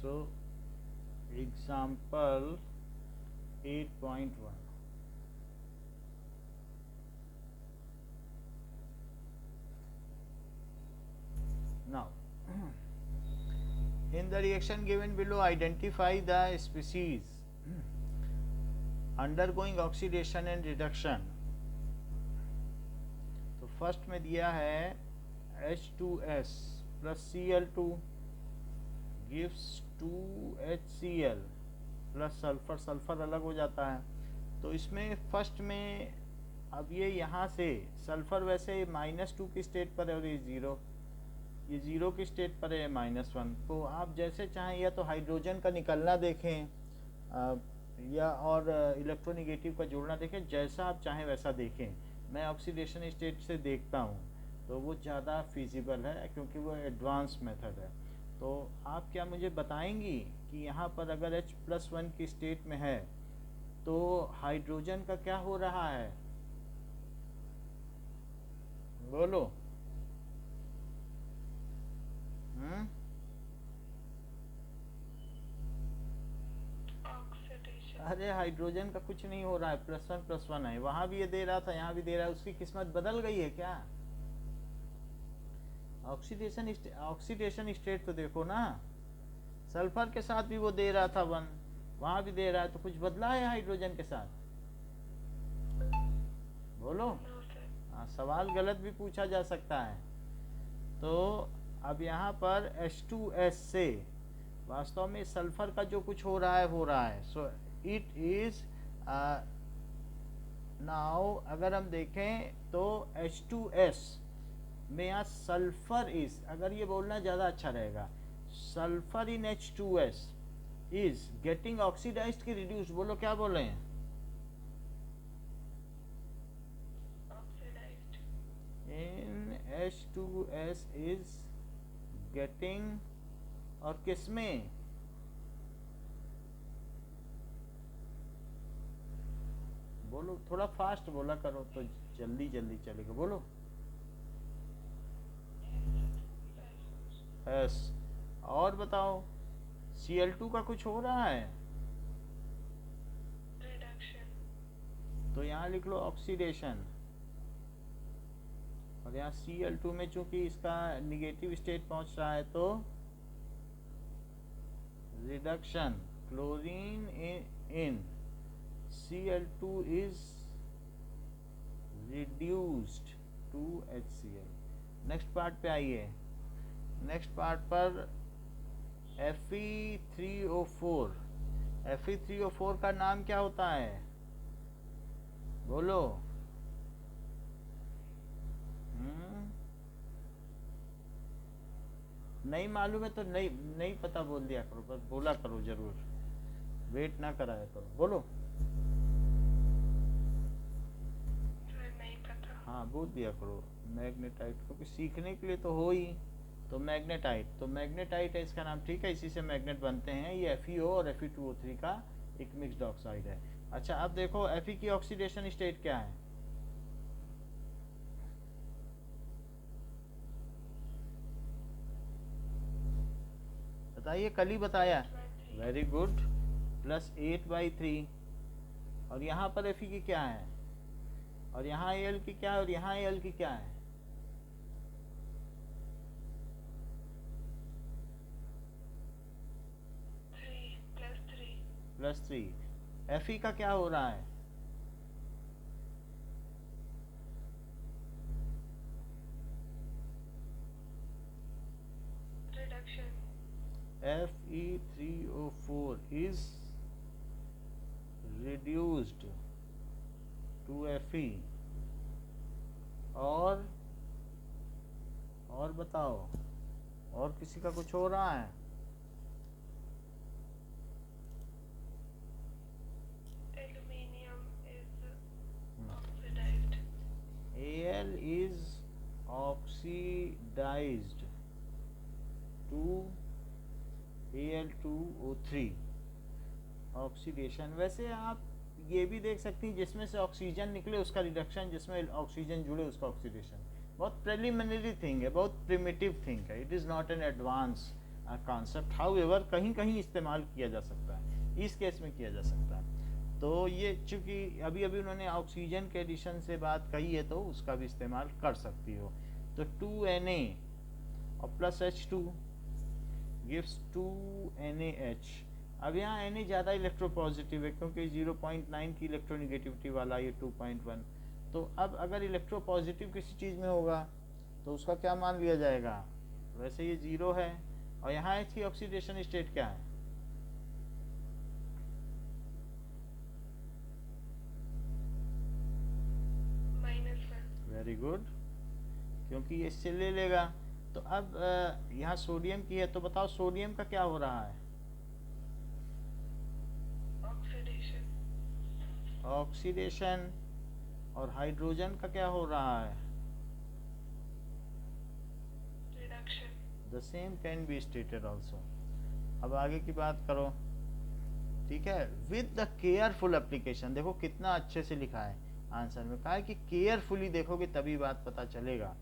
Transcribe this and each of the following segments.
So example 8.1. Now in the reaction given below, identify the species undergoing oxidation and reduction. तो first में दिया है H2S plus Cl2 gives 2HCl plus sulphur, sulphur अलग हो जाता है। तो इसमें फर्स्ट में अब ये यहाँ से सल्फर वैसे -2 की स्टेट पर है और ये ज़ीरो, ये ज़ीरो की स्टेट पर है -1। तो आप जैसे चाहें या तो हाइड्रोजन का निकलना देखें या और इलेक्ट्रोनिगेटिव का जोड़ना देखें, जैसा आप चाहें वैसा देखें। मैं ऑक्सीडेशन स्टेट से देखता हूँ तो वो ज़्यादा फिजिबल है क्योंकि वो एडवांस मेथड है। तो आप क्या मुझे बताएंगी कि यहाँ पर अगर H+1 की स्टेट में है तो हाइड्रोजन का क्या हो रहा है? बोलो। अरे हाइड्रोजन का कुछ नहीं हो रहा है, +1 है। वहां भी ये दे रहा था, यहाँ भी दे रहा है। उसकी किस्मत बदल गई है क्या? ऑक्सीडेशन स्टेट तो देखो ना, सल्फर के साथ भी वो दे रहा था 1, वहां भी दे रहा है। तो कुछ बदला है हाइड्रोजन के साथ? बोलो। हाँ, सवाल गलत भी पूछा जा सकता है। तो अब यहाँ पर H2S से वास्तव में सल्फर का जो कुछ हो रहा है। सो इट इज नाउ अगर हम देखें तो H2S में यहाँ सल्फर इज, अगर ये बोलना ज़्यादा अच्छा रहेगा, sulphur in H2S is getting oxidised की रिड्यूस। बोलो क्या बोल रहे हैं? इन H2S इज गेटिंग, और किसमें? बोलो, थोड़ा फास्ट बोला करो तो जल्दी जल्दी चलेगा। बोलो। एस। और बताओ, Cl2 का कुछ हो रहा है? तो यहाँ लिख लो ऑक्सीडेशन, और यहाँ Cl2 में चूंकि इसका निगेटिव स्टेट पहुंच रहा है तो reduction. Chlorine in Cl2 is reduced to HCl। Next part पे आइए। नेक्स्ट पार्ट पर Fe3O4। Fe3O4 का नाम क्या होता है? बोलो। नहीं मालूम है तो नहीं नहीं पता बोल दिया करो, बस बोला करो, जरूर वेट ना कराया करो। बोलो। हाँ, बोल दिया करो। मैग्नेटाइट, क्योंकि सीखने के लिए तो हो ही। तो मैग्नेटाइट, तो मैग्नेटाइट है इसका नाम, ठीक है। इसी से मैग्नेट बनते हैं। ये FeO और Fe2O3 का एक मिक्स्ड ऑक्साइड है। अच्छा, अब देखो Fe की ऑक्सीडेशन स्टेट क्या है? बताइए, कल ही बताया। Very good, +8/3। और यहाँ पर Fe की क्या है, और यहाँ Al की क्या है, और यहाँ Al की क्या है? +3। Fe का क्या हो रहा है? Fe3O4 is reduced to Fe। और बताओ, और किसी का कुछ हो रहा है? Al is oxidized to Al2O3। Oxidation, वैसे आप ये भी देख सकती हैं जिसमें से ऑक्सीजन निकले उसका रिडक्शन, जिसमें ऑक्सीजन जुड़े उसका ऑक्सीडेशन। बहुत प्रिलिमिनरी थिंग है, बहुत प्रिमिटिव थिंग है। It is not an advance concept, however कहीं कहीं इस्तेमाल किया जा सकता है, इस केस में किया जा सकता है। तो ये चूंकि अभी अभी उन्होंने ऑक्सीजन के एडिशन से बात कही है तो उसका भी इस्तेमाल कर सकती हो। तो 2Na और प्लस H2 गिव्स 2NaH। अब यहाँ Na ज़्यादा इलेक्ट्रोपॉजिटिव है क्योंकि 0.9 की इलेक्ट्रोनिगेटिविटी वाला ये 2.1। तो अब अगर इलेक्ट्रोपॉजिटिव किसी चीज़ में होगा तो उसका क्या मान लिया जाएगा, वैसे ये 0 है। और यहाँ इसकी ऑक्सीडेशन स्टेट क्या है, वेरी गुड, क्योंकि ये इससे ले लेगा। तो अब यहाँ सोडियम की है, तो बताओ सोडियम का क्या हो रहा है, ऑक्सीडेशन। और हाइड्रोजन का क्या हो रहा है, the same can be stated also. अब आगे की बात करो, ठीक है, विद द केयरफुल एप्लीकेशन। देखो कितना अच्छे से लिखा है आंसर में, कहा है कि केयरफुली देखोगे तभी बात पता चलेगा।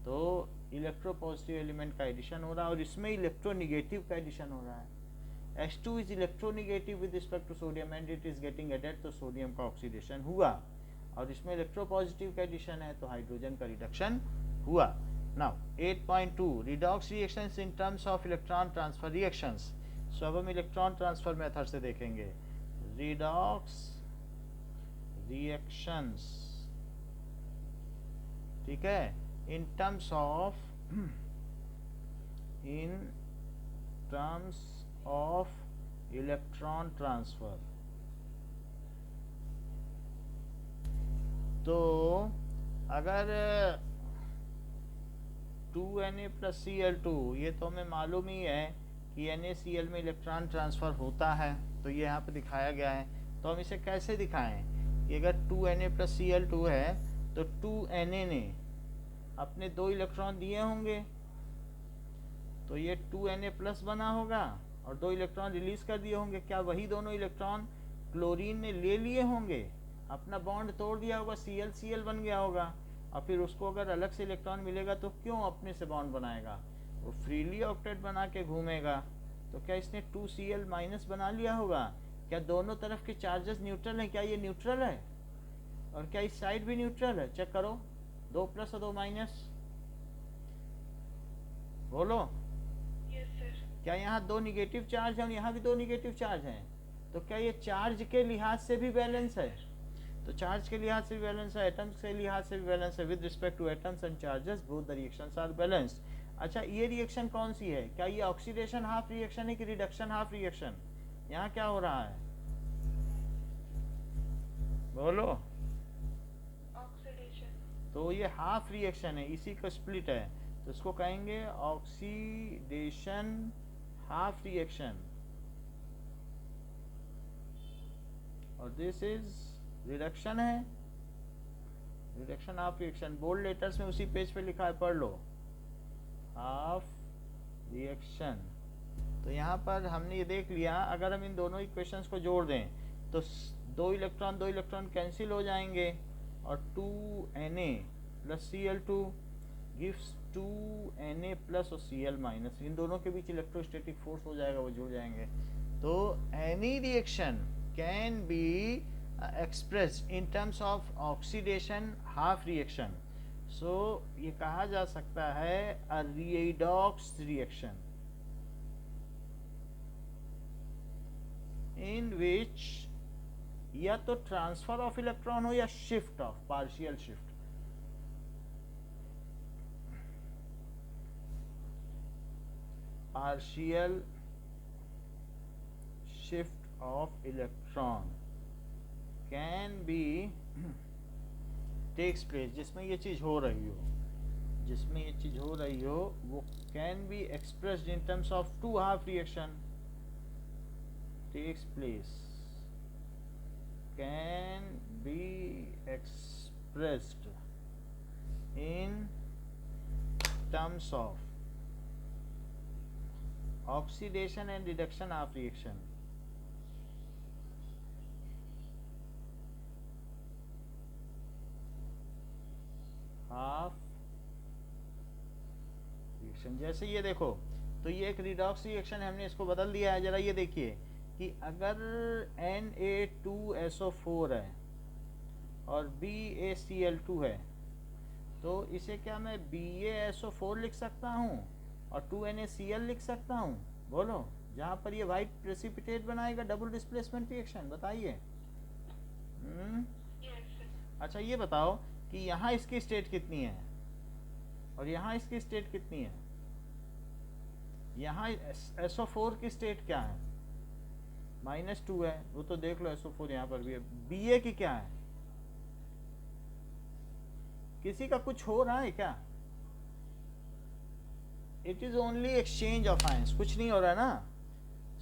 तो इलेक्ट्रोपॉजिटिव एलिमेंट का एडिशन हो रहा है और इसमें इलेक्ट्रोनिगेटिव का एडिशन हो रहा है। H2 is electronegative with respect to sodium and it is getting added, तो सोडियम का ऑक्सीडेशन हुआ। और इसमें इलेक्ट्रोपॉजिटिव का एडिशन है तो हाइड्रोजन का रिडक्शन हुआ। Now 8.2 redox reactions in terms of electron transfer reactions. So अब हम इलेक्ट्रॉन ट्रांसफर मेथड से देखेंगे रिडॉक्स रिएक्शंस, ठीक है, इन टर्म्स ऑफ इलेक्ट्रॉन ट्रांसफर। तो अगर 2Na प्लस Cl2, ये तो हमें मालूम ही है कि NaCl में इलेक्ट्रॉन ट्रांसफर होता है, तो ये यहाँ पे दिखाया गया है। तो हम इसे कैसे दिखाएं कि अगर 2Na प्लस Cl2 है तो 2Na ने अपने 2 इलेक्ट्रॉन दिए होंगे, तो ये 2Na प्लस बना होगा और 2 इलेक्ट्रॉन रिलीज कर दिए होंगे। क्या वही दोनों इलेक्ट्रॉन क्लोरीन ने ले लिए होंगे, अपना बॉन्ड तोड़ दिया होगा, Cl बन गया होगा, और फिर उसको अगर अलग से इलेक्ट्रॉन मिलेगा तो क्यों अपने से बॉन्ड बनाएगा, वो फ्रीली ऑक्टेट बना के घूमेगा। तो क्या इसने 2Cl माइनस बना लिया होगा? क्या दोनों तरफ के चार्जेस न्यूट्रल हैं? क्या ये न्यूट्रल है? और क्या इस साइड भी न्यूट्रल है? चेक करो, 2 प्लस और 2 माइनस, बोलो। क्या यहाँ 2 निगेटिव चार्ज है और यहाँ भी 2 निगेटिव चार्ज हैं? तो क्या ये चार्ज के लिहाज से भी बैलेंस है? तो चार्ज के लिहाज से भी बैलेंस है, एटम्स के लिहाज से भी बैलेंस है। With respect to atoms and charges both the reactions are balanced. अच्छा, ये रिएक्शन कौन सी है? क्या ये ऑक्सीडेशन हाफ रिएक्शन है कि रिडक्शन हाफ रिएक्शन? यहाँ क्या हो रहा है, बोलो। तो ये हाफ रिएक्शन है, इसी का स्प्लिट है, तो इसको कहेंगे ऑक्सीडेशन हाफ रिएक्शन। और दिस इज रिडक्शन है, reduction half reaction. Bold letters में उसी पेज पे लिखा है, पढ़ लो, हाफ रिएक्शन। तो यहाँ पर हमने ये देख लिया, अगर हम इन दोनों इक्वेशंस को जोड़ दें तो 2 इलेक्ट्रॉन कैंसिल हो जाएंगे और 2Na plus Cl2 gives 2Na plus और Cl माइनस, इन दोनों के बीच इलेक्ट्रोस्टैटिक फोर्स हो जाएगा, वो जुड़ जाएंगे। तो any reaction can be expressed in terms of oxidation half reaction. So ये कहा जा सकता है अ रिडॉक्स रिएक्शन इन विच या तो ट्रांसफर ऑफ इलेक्ट्रॉन हो या shift of, partial shift. Partial shift of electron can be takes place, जिसमें ये चीज हो रही हो, जिसमें ये चीज हो रही हो, वो can be expressed in terms of 2 half reaction takes place, can be expressed in terms of oxidation and reduction half reaction. Half reaction, जैसे ये देखो तो ये एक रिडॉक्स रिएक्शन है, हमने इसको बदल दिया है। जरा ये देखिए कि अगर Na2SO4 है और BaCl2 है, तो इसे क्या मैं BaSO4 लिख सकता हूँ और 2NaCl लिख सकता हूँ? बोलो, जहाँ पर ये वाइट प्रेसिपिटेट बनाएगा, डबल डिस्प्लेसमेंट रिएक्शन, बताइए। अच्छा ये बताओ कि यहाँ इसकी स्टेट कितनी है और यहाँ इसकी स्टेट कितनी है? यहाँ SO4 की स्टेट क्या है? -2 है, वो तो देख लो, SO4 यहाँ पर भी है। Ba की क्या है? किसी का कुछ हो रहा है क्या? It is only exchange of ions, कुछ नहीं हो रहा है ना।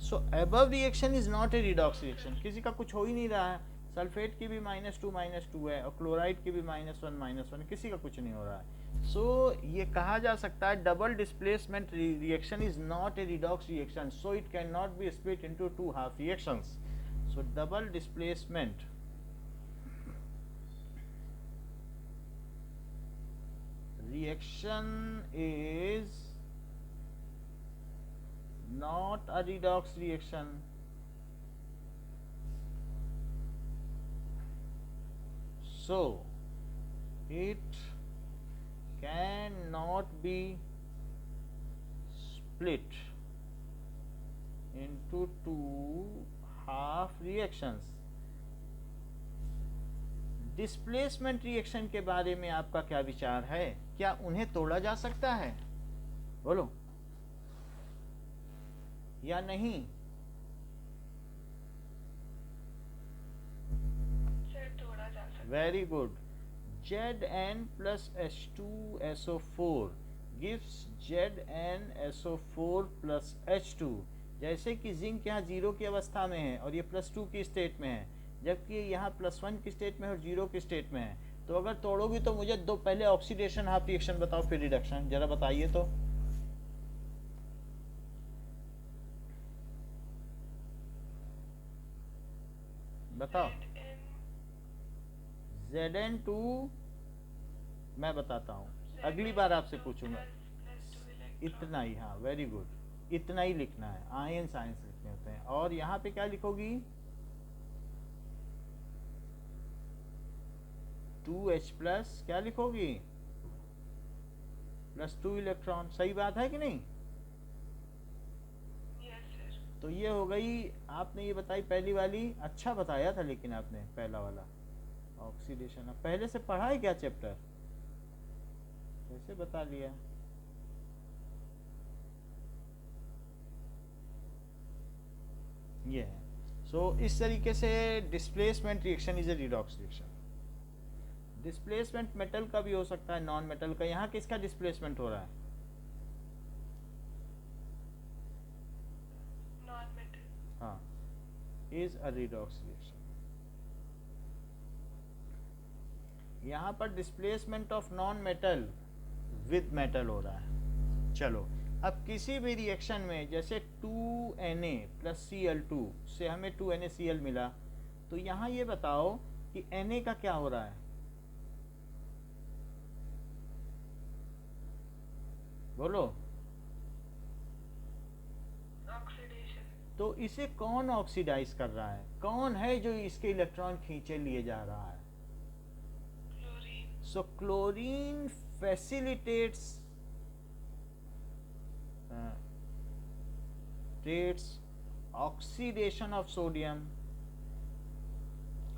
So above reaction is not a redox reaction, किसी का कुछ हो ही नहीं रहा है। सल्फेट की भी -2 है और क्लोराइड की भी -1 किसी का कुछ नहीं हो रहा है। सो ये कहा जा सकता है double displacement reaction is not a redox reaction, so it can not be split into two half reactions. So double displacement reaction is not a redox reaction. So it cannot be split into two half reactions. Displacement reaction के बारे में आपका क्या विचार है? क्या उन्हें तोड़ा जा सकता है? बोलो, या नहीं? तोड़ा जा सकता है। Very good. Zn plus H2SO4 gives ZnSO4 plus H2। जैसे कि जिंक यहाँ 0 की अवस्था में है और ये +2 की स्टेट में है, जबकि यहाँ +1 की स्टेट में और 0 की स्टेट में है। तो अगर तोड़ोगी तो मुझे दो पहले ऑक्सीडेशन हाफ रिएक्शन बताओ, फिर रिडक्शन, जरा बताइए तो। बताओ। Zn2 मैं बताता हूँ, अगली बार आपसे पूछूंगा। इतना ही, हाँ वेरी गुड, इतना ही लिखना है, आयंस आयंस लिखने होते हैं। और यहाँ पे क्या लिखोगी? 2H+ क्या लिखोगी? +2 इलेक्ट्रॉन। सही बात है कि नहीं? तो ये हो गई, आपने ये बताई पहली वाली, अच्छा बताया था लेकिन आपने पहला वाला ऑक्सीडेशन। पहले से पढ़ा है क्या चैप्टर? कैसे बता लिया? ये है। सो इस तरीके से displacement reaction is a redox reaction. Displacement metal का भी हो सकता है, नॉन मेटल का। यहाँ किसका डिस्प्लेसमेंट हो रहा है? Non metal. हाँ, इज अ रिडॉक्स रिएक्शन। यहाँ पर displacement of non metal with metal हो रहा है। चलो, अब किसी भी रिएक्शन में जैसे 2Na + Cl2 से हमें 2NaCl मिला, तो यहाँ ये बताओ कि Na का क्या हो रहा है? बोलो। ऑक्सीडेशन। तो इसे कौन ऑक्सीडाइज कर रहा है? कौन है जो इसके इलेक्ट्रॉन खींचे लिए जा रहा है? Chlorine. So chlorine facilitates oxidation of sodium,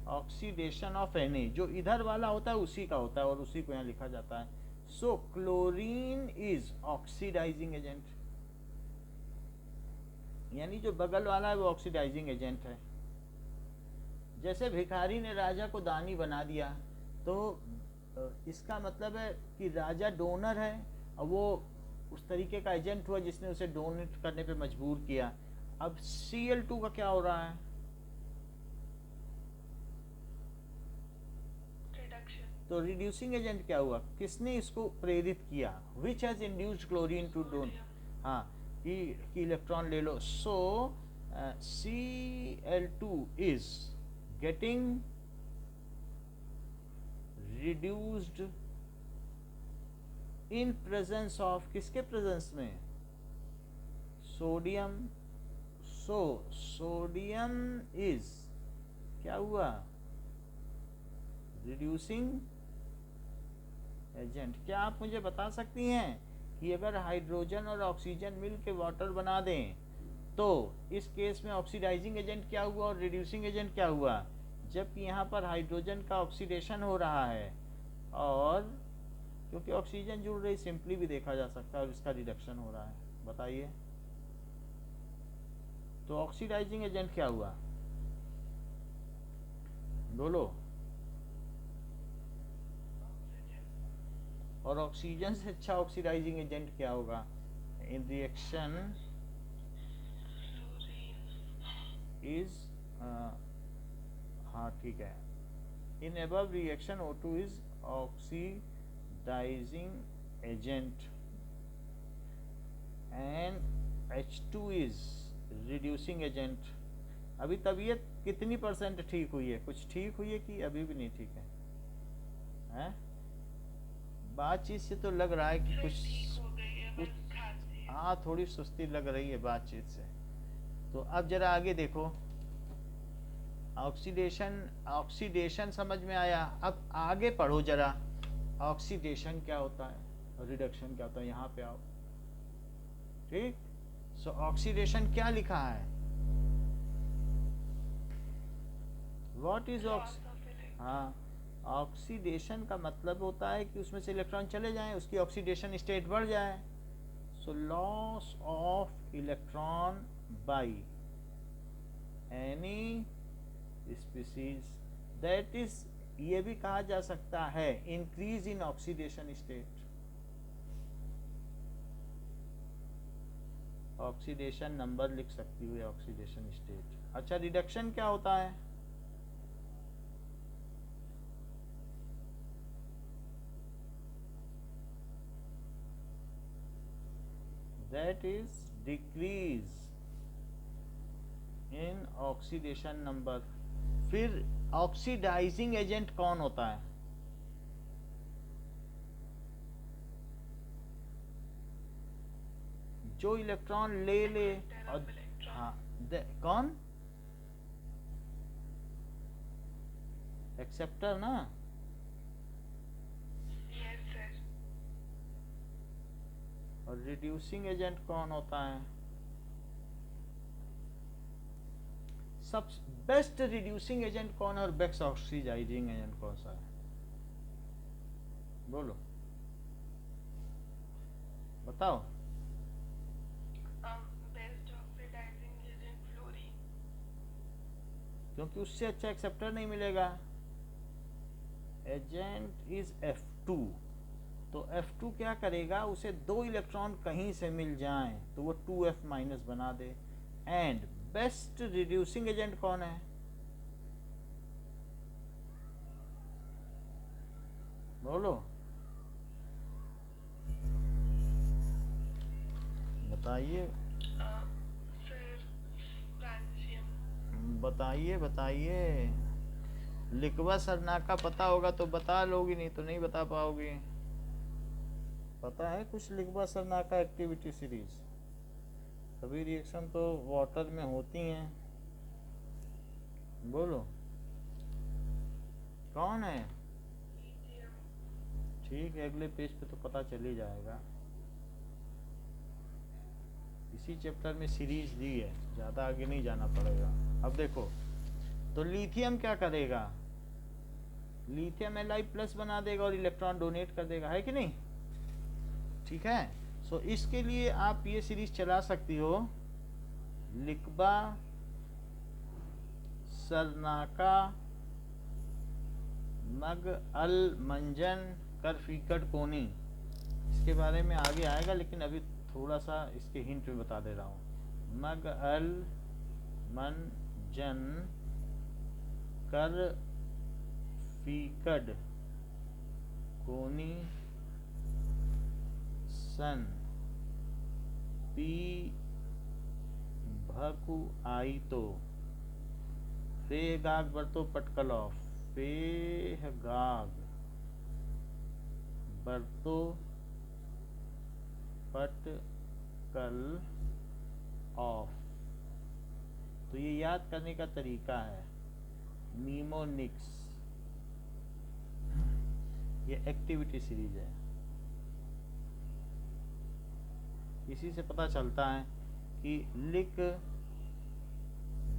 oxidation of Na। जो इधर वाला होता है उसी का होता है और उसी को यहाँ लिखा जाता है। So chlorine is oxidising agent, यानी जो बगल वाला है वो ऑक्सीडाइजिंग एजेंट है। जैसे भिखारी ने राजा को दानी बना दिया, तो इसका मतलब है कि राजा डोनर है और वो उस तरीके का एजेंट हुआ जिसने उसे डोनेट करने पे मजबूर किया। अब Cl2 का क्या हो रहा है? रिडक्शन। तो रिड्यूसिंग एजेंट क्या हुआ? किसने इसको प्रेरित किया? Which has induced chlorine to done, हाँ, कि इलेक्ट्रॉन ले लो। So Cl2 is getting reduced in presence of, किसके प्रेजेंस में? सोडियम, सोडियम इज क्या हुआ, रिड्यूसिंग एजेंट। क्या आप मुझे बता सकती हैं कि अगर हाइड्रोजन और ऑक्सीजन मिल के वाटर बना दें तो इस केस में ऑक्सीडाइजिंग एजेंट क्या हुआ और रिड्यूसिंग एजेंट क्या हुआ, जबकि यहाँ पर हाइड्रोजन का ऑक्सीडेशन हो रहा है और क्योंकि ऑक्सीजन जुड़ रही, सिंपली भी देखा जा सकता है और इसका रिडक्शन हो रहा है। बताइए तो ऑक्सीडाइजिंग एजेंट क्या हुआ, बोलो। और ऑक्सीजन से अच्छा ऑक्सीडाइजिंग एजेंट क्या होगा इन रिएक्शन इज, हाँ ठीक है, इन above reaction O2 is oxidizing agent and H2 is reducing agent। अभी तबीयत कितनी % ठीक हुई है, कुछ ठीक हुई है कि अभी भी नहीं ठीक है, हैं? बातचीत से तो लग रहा है कि कुछ हाँ थोड़ी सुस्ती लग रही है बातचीत से। तो अब जरा आगे देखो, ऑक्सीडेशन समझ में आया, अब आगे पढ़ो जरा, ऑक्सीडेशन क्या होता है और रिडक्शन क्या होता है, यहाँ पे आओ। ठीक, सो ऑक्सीडेशन क्या लिखा है, व्हाट इज हाँ, ऑक्सीडेशन का मतलब होता है कि उसमें से इलेक्ट्रॉन चले जाएं, उसकी ऑक्सीडेशन स्टेट बढ़ जाए। So loss of electron by any species, that is, ये भी कहा जा सकता है increase in oxidation state. Oxidation number लिख सकती हुई ऑक्सीडेशन स्टेट। अच्छा, रिडक्शन क्या होता है, that is decrease in oxidation number. फिर ऑक्सीडाइजिंग एजेंट कौन होता है, जो इलेक्ट्रॉन ले और हाँ कौन, एक्सेप्टर ना। और रिड्यूसिंग एजेंट कौन होता है, सब बेस्ट रिड्यूसिंग एजेंट कौन है और बेस्ट ऑक्सीडाइजिंग एजेंट कौन सा है, बोलो बताओ। बेस्ट ऑक्सीडाइजिंग एजेंट फ्लोरीन, क्योंकि उससे अच्छा एक्सेप्टर नहीं मिलेगा। एजेंट इज F2, तो F2 क्या करेगा, उसे 2 इलेक्ट्रॉन कहीं से मिल जाएं तो वो 2F माइनस बना दे। एंड बेस्ट रिड्यूसिंग एजेंट कौन है, बोलो बताइए बताइए बताइए। लिखवा सरना का पता होगा तो बता लोगी, नहीं तो नहीं बता पाओगी। पता है कुछ लिखवा सरना का एक्टिविटी सीरीज, सभी रिएक्शन तो वाटर में होती हैं, बोलो कौन है। ठीक है, अगले पेज पे तो पता चल ही जाएगा, इसी चैप्टर में सीरीज दी है, ज़्यादा आगे नहीं जाना पड़ेगा। अब देखो, तो लिथियम क्या करेगा, लिथियम Li+ बना देगा और इलेक्ट्रॉन डोनेट कर देगा, है कि नहीं, ठीक है। सो इसके लिए आप ये सीरीज चला सकती हो, लिकबा सरनाका मग अल मंजन करफीकट कोनी, इसके बारे में आगे आएगा, लेकिन अभी थोड़ा सा इसके हिंट में बता दे रहा हूँ। मग अल मंजन कर फीकड कोनी सन पी भकु आई तो फेगाग बर्तो पटकल ऑफ फेगाग बर्तो पटकल तो ये याद करने का तरीका है, नीमोनिक्स, ये एक्टिविटी सीरीज है। इसी से पता चलता है कि लिक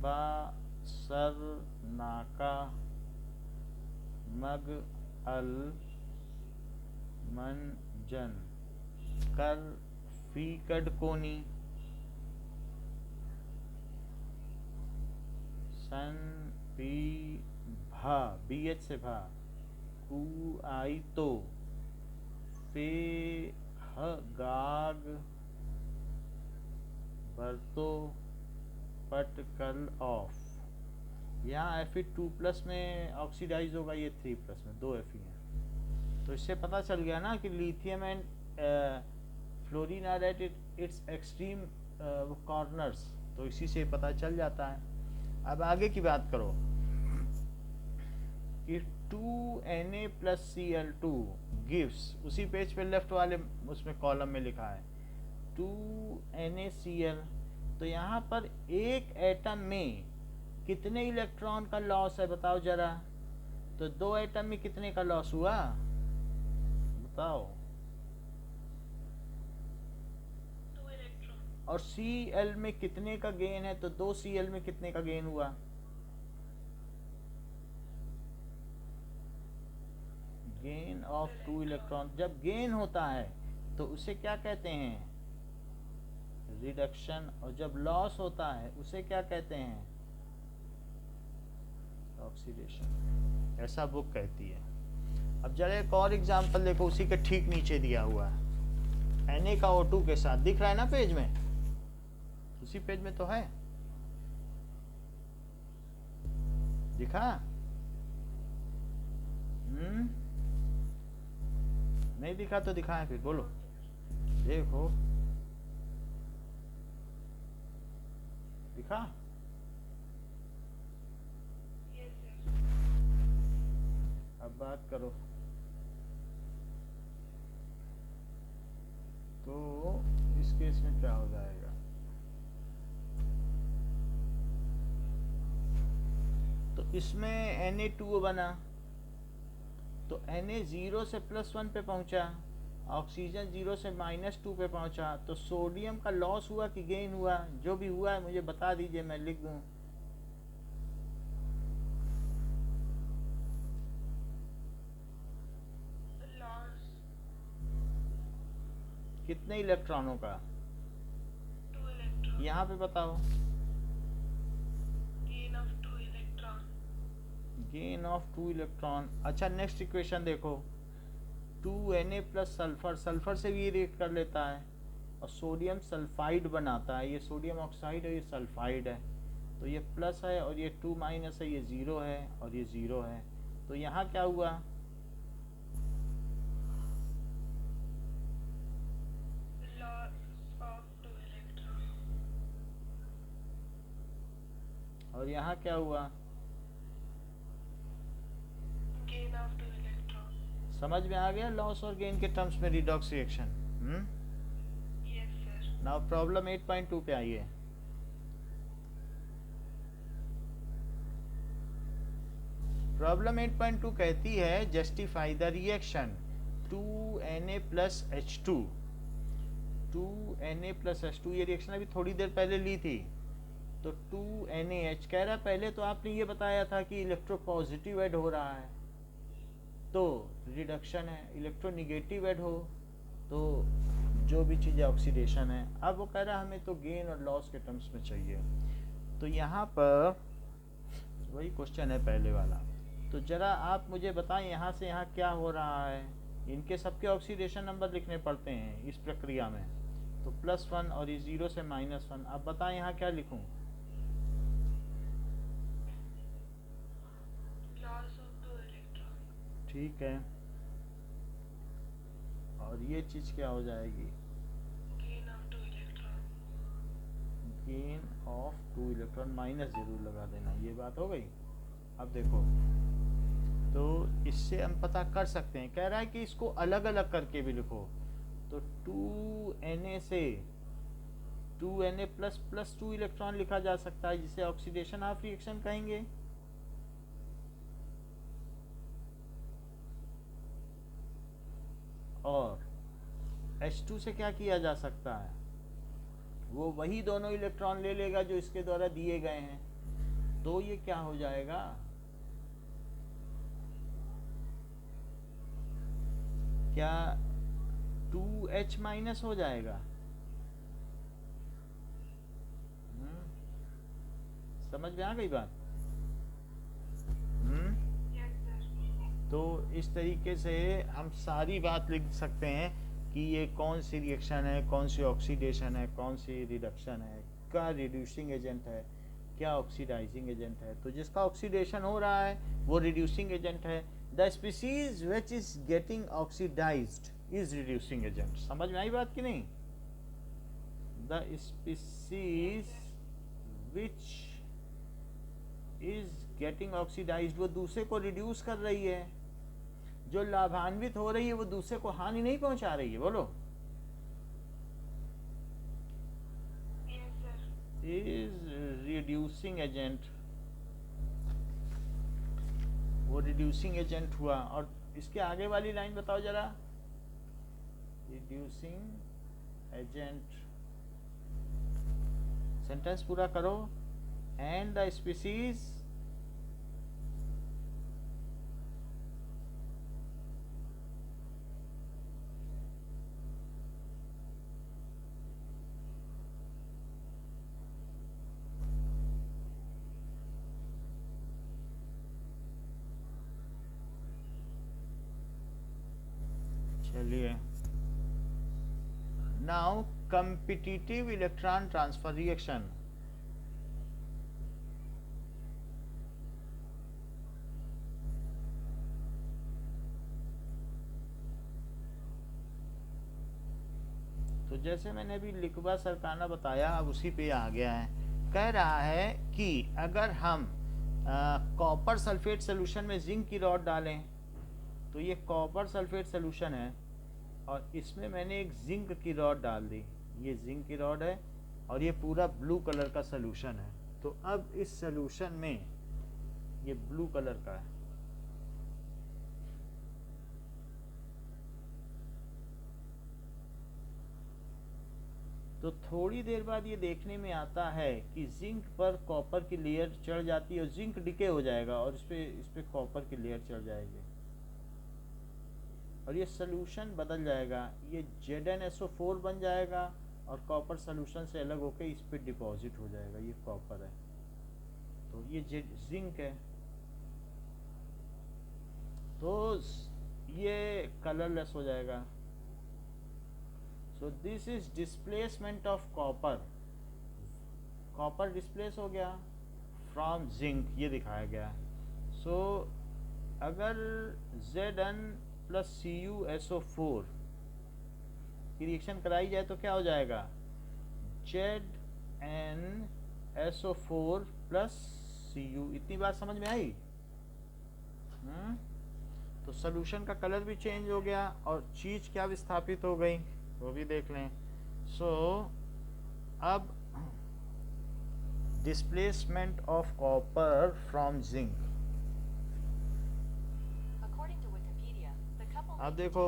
बा सर नाका मग अल मन जन कर फीकड कोनी सन पी भा बीएच से भा कु आई तो पे ह गाग बरतो पट कल ऑफ। यहाँ Fe2+ में ऑक्सीडाइज होगा, ये 3+ में 2 Fe हैं। तो इससे पता चल गया ना कि lithium and fluorine are at its extreme corners, तो इसी से पता चल जाता है। अब आगे की बात करो कि 2Na+Cl2 गिव्स, उसी पेज पे लेफ्ट वाले उसमें कॉलम में लिखा है 2NaCl। तो यहाँ पर एक एटम में कितने इलेक्ट्रॉन का लॉस है बताओ जरा। तो 2 एटम में कितने का लॉस हुआ बताओ। 2 इलेक्ट्रॉन। और Cl में कितने का गेन है, तो 2 Cl में कितने का गेन हुआ। Gain of 2 electron. जब गेन होता है तो उसे क्या कहते हैं, रिडक्शन। और जब लॉस होता है उसे क्या कहते हैं, ऑक्सीडेशन। ऐसा बुक कहती है। अब जरा एक और एग्जांपल देखो, उसी के ठीक नीचे दिया हुआ है Na का O2 के साथ, दिख रहा है ना पेज में, उसी पेज में तो है, दिखा। नहीं दिखा तो दिखाएं फिर, बोलो। देखो दिखा। Yes, sir. अब बात करो। तो इस केस में क्या हो जाएगा, तो इसमें Na2 बना, तो Na 0 से +1 पे पहुंचा, ऑक्सीजन 0 से -2 पे पहुंचा। तो सोडियम का लॉस हुआ कि गेन हुआ, जो भी हुआ है मुझे बता दीजिए, मैं लिख दूं। Loss कितने इलेक्ट्रॉनों का, 2 इलेक्ट्रॉन। यहाँ पे बताओ। Gain of 2 electron. Gain of 2 electron. अच्छा नेक्स्ट इक्वेशन देखो, 2Na प्लस सल्फर, सल्फर से भी ये रिएक्ट कर लेता है और सोडियम सल्फाइड बनाता है। ये सोडियम ऑक्साइड है, ये सल्फाइड है। तो ये प्लस है और ये 2 माइनस है, ये 0 है और ये 0 है। तो यहाँ क्या हुआ, Loss of 2 इलेक्ट्रॉन। और यहाँ क्या हुआ, Gain of 2 इलेक्ट्रॉन। समझ में आ गया लॉस और गेन के टर्म्स में redox reaction. Yes, sir. Now problem 8.2 पे आइए। प्रॉब्लम 8.2 कहती है justify the reaction 2Na plus H2। 2Na plus H2, ये रिएक्शन अभी थोड़ी देर पहले ली थी। तो 2NaH कह रहा है, पहले तो आपने ये बताया था कि इलेक्ट्रोपॉजिटिव ऐड हो रहा है तो रिडक्शन है, इलेक्ट्रोनिगेटिव ऐड हो तो जो भी चीज़ें ऑक्सीडेशन है। अब वो कह रहा है हमें तो गेन और लॉस के टर्म्स में चाहिए। तो यहाँ पर वही क्वेश्चन है पहले वाला। तो ज़रा आप मुझे बताएं यहाँ से यहाँ क्या हो रहा है। इनके सबके ऑक्सीडेशन नंबर लिखने पड़ते हैं इस प्रक्रिया में। तो +1 और ये 0 से -1। अब बताएं यहाँ क्या लिखूँ। Loss of 2 electron. ठीक है, और ये चीज़ क्या हो जाएगी, Gain of 2 electron. Gain of 2 electron, minus जरूर लगा देना। ये बात हो गई। अब देखो, तो इससे हम पता कर सकते हैं, कह रहा है कि इसको अलग अलग करके भी लिखो। तो 2Na से 2Na प्लस प्लस 2 इलेक्ट्रॉन लिखा जा सकता है, जिसे ऑक्सीडेशन ऑफ रिएक्शन कहेंगे। और H2 से क्या किया जा सकता है, वो वही दोनों इलेक्ट्रॉन ले लेगा जो इसके द्वारा दिए गए हैं, तो ये क्या हो जाएगा, क्या 2H माइनस हो जाएगा। समझ में आ गई बात। Yes, sir. तो इस तरीके से हम सारी बात लिख सकते हैं कि ये कौन सी रिएक्शन है, कौन सी ऑक्सीडेशन है, कौन सी रिडक्शन है, क्या रिड्यूसिंग एजेंट है, क्या ऑक्सीडाइजिंग एजेंट है। तो जिसका ऑक्सीडेशन हो रहा है वो रिड्यूसिंग एजेंट है। The species which is getting oxidised is reducing agent. समझ में आई बात कि नहीं। The species which is getting oxidised, वो दूसरे को रिड्यूस कर रही है। जो लाभान्वित हो रही है वो दूसरे को हानि नहीं पहुंचा रही है। बोलो। Yes, sir. Is reducing agent, वो रिड्यूसिंग एजेंट हुआ। और इसके आगे वाली लाइन बताओ जरा, रिड्यूसिंग एजेंट, सेंटेंस पूरा करो। एंड द स्पीसीज चलिए, now competitive electron transfer reaction. तो जैसे मैंने अभी लिखवा सरकाना बताया, अब उसी पे आ गया है। कह रहा है कि अगर हम कॉपर सल्फेट सोल्यूशन में जिंक की रॉड डालें, तो ये कॉपर सल्फेट सोल्यूशन है और इसमें मैंने एक जिंक की रॉड डाल दी। ये जिंक की रॉड है और ये पूरा ब्लू कलर का सोल्यूशन है। तो अब इस सोल्यूशन में ये ब्लू कलर का है, तो थोड़ी देर बाद ये देखने में आता है कि जिंक पर कॉपर की लेयर चढ़ जाती है और जिंक डिके हो जाएगा और इस पे कॉपर की लेयर चढ़ जाएगी और ये सोल्यूशन बदल जाएगा। ये ZnSO4 बन जाएगा और कॉपर सोल्यूशन से अलग होकर इस पे डिपॉजिट हो जाएगा। ये कॉपर है तो ये जिंक है, तो ये कलरलेस हो जाएगा। So this is displacement of copper. Copper displace हो गया फ्रॉम जिंक, ये दिखाया गया। सो अगर Zn प्लस CuSO4 की रिएक्शन कराई जाए तो क्या हो जाएगा, ZnSO4 प्लस Cu। इतनी बात समझ में आई। तो सोल्यूशन का कलर भी चेंज हो गया और चीज क्या विस्थापित हो गई वो भी देख लें। सो अब displacement of copper from zinc. अब देखो,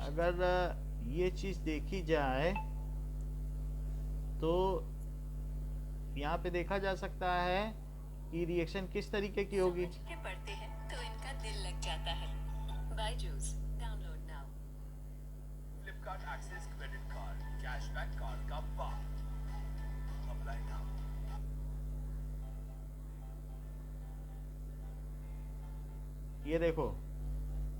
अगर ये चीज देखी जाए तो यहाँ पे देखा जा सकता है कि रिएक्शन किस तरीके की होगी। पढ़ते हैं तो इनका दिल लग जाता है। Byju's download now. Flipkart Axis credit card cashback card का पार्ट अप्लाई नाउ। ये देखो,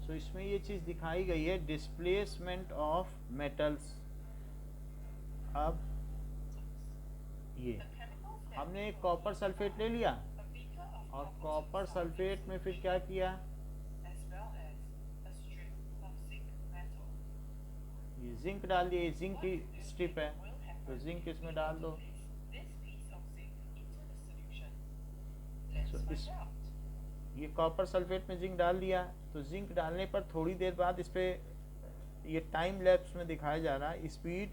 सो इसमें ये चीज दिखाई गई है, डिस्प्लेसमेंट ऑफ मेटल्स। अब ये हमने कॉपर सल्फेट ले लिया और कॉपर सल्फेट में फिर क्या किया, ये जिंक डाल दिया। ये जिंक की स्ट्रिप है तो जिंक इसमें डाल दो। इस ये कॉपर सल्फेट में जिंक डाल दिया तो जिंक डालने पर थोड़ी देर बाद इस पे ये टाइम लैप्स में दिखाया जा रहा है, स्पीड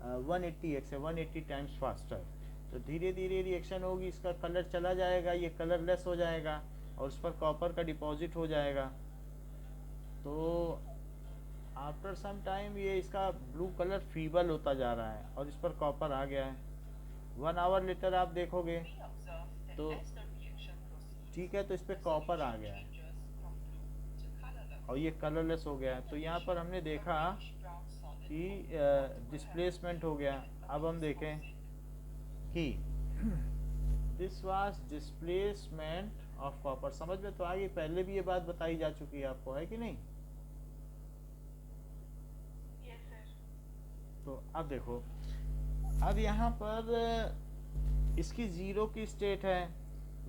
180x है, 180 टाइम्स फास्टर। तो धीरे धीरे रिएक्शन होगी, इसका कलर चला जाएगा, ये कलरलेस हो जाएगा और उस पर कॉपर का डिपॉजिट हो जाएगा। तो आफ्टर सम टाइम ये इसका ब्लू कलर फीबल होता जा रहा है और इस पर कॉपर आ गया है। 1 आवर लेटर आप देखोगे तो ठीक है, तो इस पर कॉपर आ गया है और ये कलरलेस हो गया है। तो यहाँ पर हमने देखा कि डिस्प्लेसमेंट हो गया। अब हम देखें कि this was displacement of copper. समझ में तो आ गई, पहले भी ये बात बताई जा चुकी है आपको, है कि नहीं? Yes sir. तो अब देखो, अब यहाँ पर इसकी 0 की स्टेट है,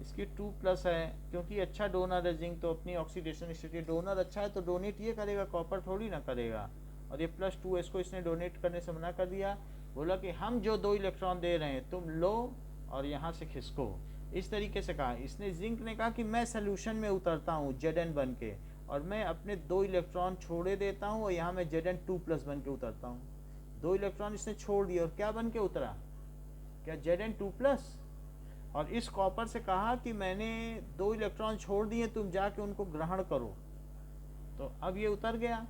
इसकी 2+ है, क्योंकि अच्छा डोनर है जिंक, तो अपनी ऑक्सीडेशन स्टेट, डोनर अच्छा है तो डोनेट ये करेगा, कॉपर थोड़ी ना करेगा। और ये +2 को इसने डोनेट करने से मना कर दिया, बोला कि हम जो 2 इलेक्ट्रॉन दे रहे हैं तुम लो और यहाँ से खिसको, इस तरीके से कहा इसने। जिंक ने कहा कि मैं सोल्यूशन में उतरता हूँ Zn बन के और मैं अपने 2 इलेक्ट्रॉन छोड़े देता हूँ और यहाँ मैं Zn2+ बन के उतरता हूँ। 2 इलेक्ट्रॉन इसने छोड़ दिए और क्या बन के उतरा? क्या Zn2+। और इस कॉपर से कहा कि मैंने 2 इलेक्ट्रॉन छोड़ दिए, तुम जाके उनको ग्रहण करो। तो अब ये उतर गया।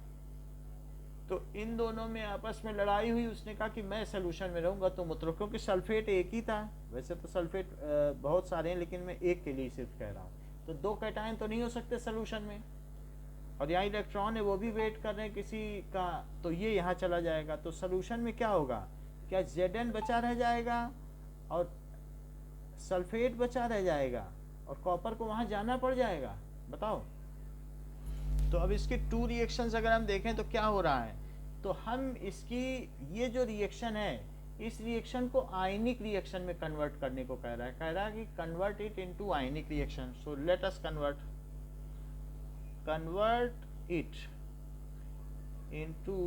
तो इन दोनों में आपस में लड़ाई हुई, उसने कहा कि मैं सोल्यूशन में रहूंगा, तुम उतरो, क्योंकि सल्फेट एक ही था। वैसे तो सल्फेट बहुत सारे हैं, लेकिन मैं एक के लिए सिर्फ कह रहा हूँ। तो 2 कैटायन तो नहीं हो सकते सोल्यूशन में, और यहाँ इलेक्ट्रॉन है वो भी वेट कर रहे हैं किसी का, तो ये यहाँ चला जाएगा। तो सोल्यूशन में क्या होगा? क्या Zn बचा रह जाएगा और सल्फेट बचा रह जाएगा और कॉपर को वहाँ जाना पड़ जाएगा? बताओ। तो अब इसके 2 रिएक्शंस अगर हम देखें तो क्या हो रहा है, तो हम इसकी ये जो रिएक्शन है, इस रिएक्शन को आयनिक रिएक्शन में कन्वर्ट करने को कह रहा है कि convert it into ionic reaction. So let us convert it into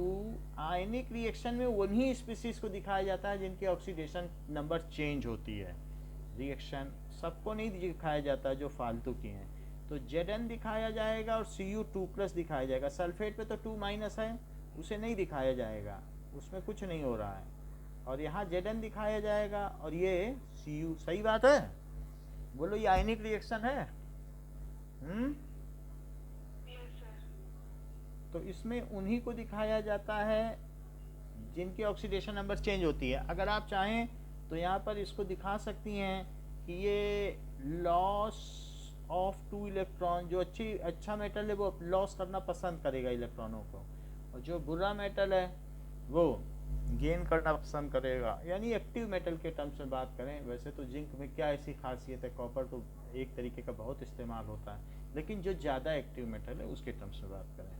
ionic reaction में उन्हीं स्पीसीज को दिखाया जाता है जिनकी ऑक्सीडेशन नंबर चेंज होती है। रिएक्शन सबको नहीं दिखाया जाता जो फालतू की हैं। तो Zn दिखाया जाएगा और Cu2+ दिखाया जाएगा। सल्फेट पे तो 2- है, उसे नहीं दिखाया जाएगा, उसमें कुछ नहीं हो रहा है। और यहाँ Zn दिखाया जाएगा और ये Cu। सही बात है? बोलो, ये आयनिक रिएक्शन है। Yes sir. तो इसमें उन्हीं को दिखाया जाता है जिनकी ऑक्सीडेशन नंबर चेंज होती है। अगर आप चाहें तो यहाँ पर इसको दिखा सकती हैं कि ये लॉस ऑफ 2 इलेक्ट्रॉन, जो अच्छा मेटल है वो लॉस करना पसंद करेगा इलेक्ट्रॉनों को, और जो बुरा मेटल है वो गेन करना पसंद करेगा। यानी एक्टिव मेटल के टर्म्स में बात करें, वैसे तो जिंक में क्या ऐसी खासियत है, कॉपर तो एक तरीके का बहुत इस्तेमाल होता है, लेकिन जो ज़्यादा एक्टिव मेटल है उसके टर्म्स में बात करें।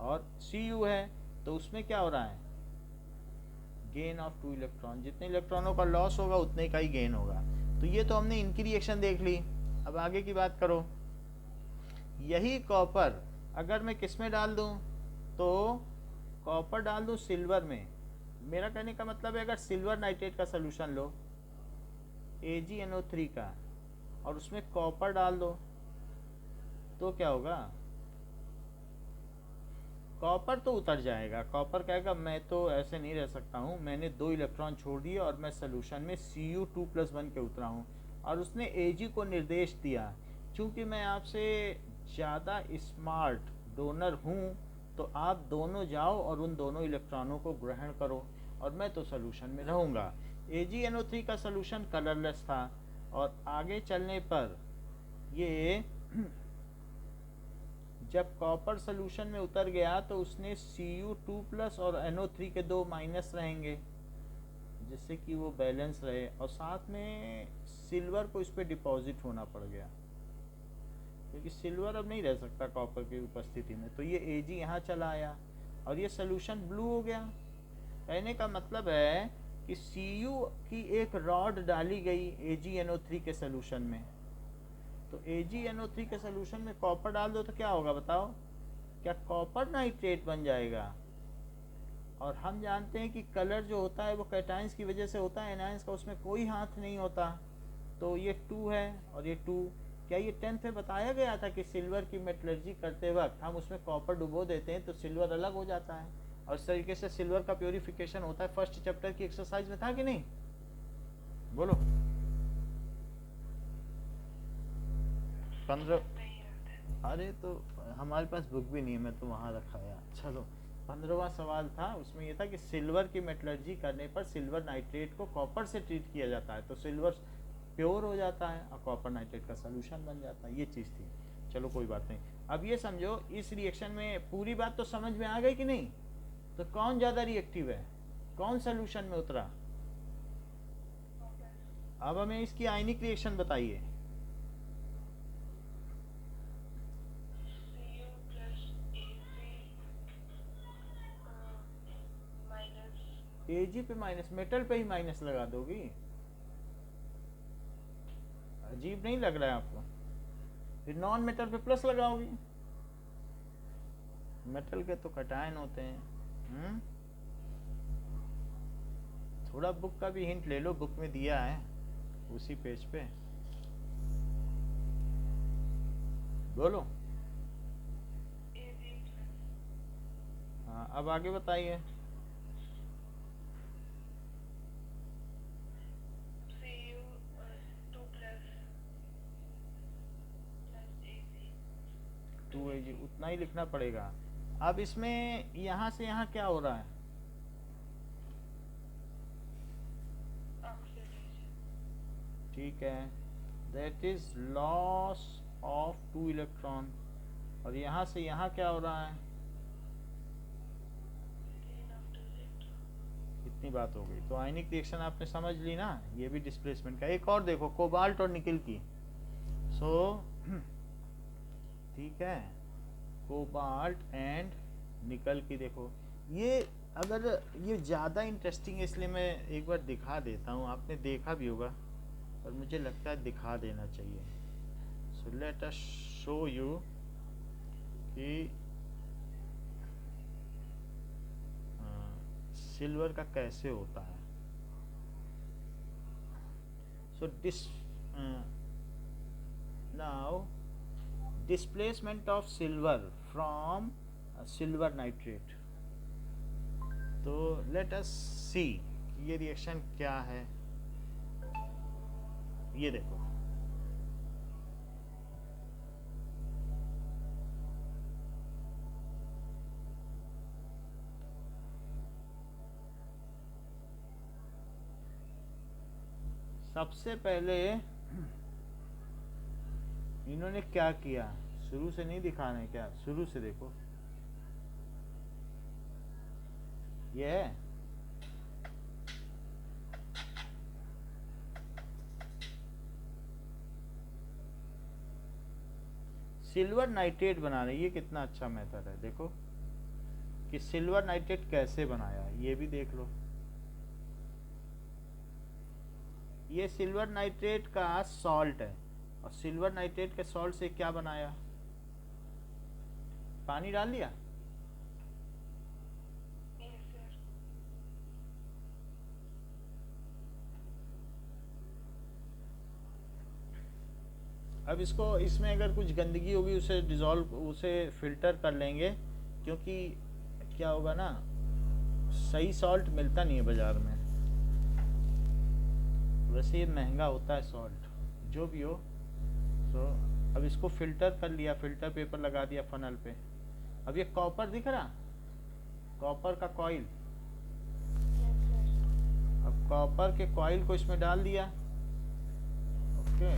और Cu है तो उसमें क्या हो रहा है? गेन ऑफ 2 इलेक्ट्रॉन, जितने इलेक्ट्रॉनों का लॉस होगा उतने का ही गेन होगा। तो ये तो हमने इनकी रिएक्शन देख ली। अब आगे की बात करो। यही कॉपर अगर मैं किस में डाल दूं, तो कॉपर डाल दूं सिल्वर में। मेरा कहने का मतलब है, अगर सिल्वर नाइट्रेट का सोल्यूशन लो AgNO3 का और उसमें कॉपर डाल दो तो क्या होगा? कॉपर तो उतर जाएगा। कॉपर कहेगा मैं तो ऐसे नहीं रह सकता हूँ, मैंने 2 इलेक्ट्रॉन छोड़ दिए और मैं सोल्यूशन में Cu2+ बन के उतरा हूँ। और उसने Ag को निर्देश दिया, चूंकि मैं आपसे ज़्यादा स्मार्ट डोनर हूँ तो आप दोनों जाओ और उन दोनों इलेक्ट्रॉनों को ग्रहण करो और मैं तो सोल्यूशन में रहूँगा। AgNO3 का सोल्यूशन कलरलेस था और आगे चलने पर ये जब कॉपर सोल्यूशन में उतर गया तो उसने Cu2+ और NO3 के 2 माइनस रहेंगे, जिससे कि वो बैलेंस रहे, और साथ में सिल्वर को इस पर डिपॉजिट होना पड़ गया, क्योंकि सिल्वर अब नहीं रह सकता कॉपर की उपस्थिति में। तो ये Ag यहाँ चला आया और ये सोल्यूशन ब्लू हो गया। कहने का मतलब है कि Cu की एक रॉड डाली गई AgNO3 के सोल्यूशन में, तो AgNO3 के सोल्यूशन में कॉपर डाल दो तो क्या होगा बताओ? क्या कॉपर नाइट्रेट बन जाएगा? और हम जानते हैं कि कलर जो होता है वो कैटायंस की वजह से होता है, एनायंस का उसमें कोई हाथ नहीं होता। तो ये 2 है और ये 2। क्या ये 10th में बताया गया था कि सिल्वर की मेटलर्जी करते वक्त हम उसमें कॉपर डुबो देते हैं तो सिल्वर अलग हो जाता है? और इस तरीके से सिल्वर का प्योरिफिकेशन होता है। फर्स्ट चैप्टर की एक्सरसाइज में था कि नहीं, बोलो। 15। नहीं आता। अरे तो हमारे पास बुक भी नहीं है, मैं तो वहाँ रखा है। चलो 15वां सवाल था, उसमें ये था कि सिल्वर की मेटलर्जी करने पर सिल्वर नाइट्रेट को कॉपर से ट्रीट किया जाता है तो सिल्वर प्योर हो जाता है और कॉपर नाइट्रेट का सॉल्यूशन बन जाता है। ये चीज़ थी। चलो कोई बात नहीं। अब ये समझो, इस रिएक्शन में पूरी बात तो समझ में आ गई कि नहीं? तो कौन ज़्यादा रिएक्टिव है, कौन सॉल्यूशन में उतरा? अब हमें इसकी आयनिक रिएक्शन बताइए। Cu plus Ag माइनस एजी पे माइनस, मेटल पे ही माइनस लगा दोगी? अजीब नहीं लग रहा है आपको? फिर नॉन मेटल पे प्लस लगाओगी। मेटल के तो कटायन होते हैं। थोड़ा बुक का भी हिंट ले लो, बुक में दिया है उसी पेज पे। बोलो। Ag प्लस हाँ, अब आगे बताइए। Cu 2 प्लस Ag 2Ag उतना ही लिखना पड़ेगा। अब इसमें यहाँ से यहाँ क्या हो रहा है? ऑक्सीडेशन ठीक है, that is loss of 2 electron. और यहाँ से यहाँ क्या हो रहा है? Gain of 2 electron. इतनी बात हो गई। तो आयनिक रिएक्शन आपने समझ ली ना, ये भी डिस्प्लेसमेंट का। एक और देखो, कोबाल्ट और निकल की। ठीक है, कोबाल्ट एंड निकल की देखो। ये अगर ये ज़्यादा इंटरेस्टिंग है इसलिए मैं एक बार दिखा देता हूँ। आपने देखा भी होगा और मुझे लगता है दिखा देना चाहिए। So let us show you कि सिल्वर का कैसे होता है। So now displacement of silver from silver nitrate। तो let us see ये रिएक्शन क्या है। ये देखो, सबसे पहले इन्होंने क्या किया, शुरू से नहीं दिखाना है क्या? शुरू से देखो, ये है सिल्वर नाइट्रेट बना रहे। ये कितना अच्छा मेथड है, देखो कि सिल्वर नाइट्रेट कैसे बनाया, ये भी देख लो। ये सिल्वर नाइट्रेट का सॉल्ट है और सिल्वर नाइट्रेट के सॉल्ट से क्या बनाया? पानी डाल दिया। Yes sir. अब इसको, इसमें अगर कुछ गंदगी होगी उसे डिज़ोल्व, उसे फिल्टर कर लेंगे, क्योंकि क्या होगा ना, सही सॉल्ट मिलता नहीं है बाज़ार में। वैसे ये महंगा होता है सॉल्ट, जो भी हो। तो अब इसको फिल्टर कर लिया, फिल्टर पेपर लगा दिया फनल पे। अब ये कॉपर दिख रहा, कॉपर का कॉइल। Yes sir. अब कॉपर के कॉइल को इसमें डाल दिया, ओके,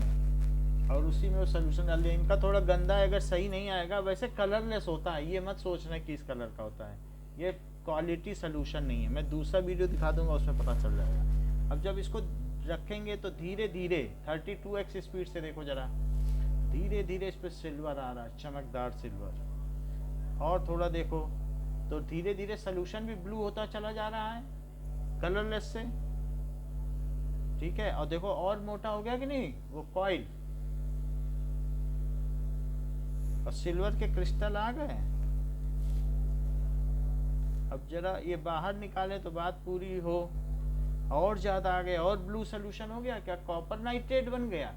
और उसी में वो सोल्यूशन डाल दिया। इनका थोड़ा गंदा है, अगर सही नहीं आएगा। वैसे कलरलेस होता है, ये मत सोचना कि इस कलर का होता है। ये क्वालिटी सोल्यूशन नहीं है। मैं दूसरा वीडियो दिखा दूंगा, उसमें पता चल जाएगा। अब जब इसको रखेंगे तो धीरे धीरे 32x स्पीड से देखो जरा, धीरे धीरे इस पर सिल्वर आ रहा है, चमकदार सिल्वर। और थोड़ा देखो तो धीरे धीरे सोल्यूशन भी ब्लू होता चला जा रहा है कलरलेस से। ठीक है, और देखो और मोटा हो गया कि नहीं वो कॉइल, और सिल्वर के क्रिस्टल आ गए। अब जरा ये बाहर निकाले तो बात पूरी हो। और ज्यादा आ गया, और ब्लू सोल्यूशन हो गया, क्या कॉपर नाइट्रेट बन गया।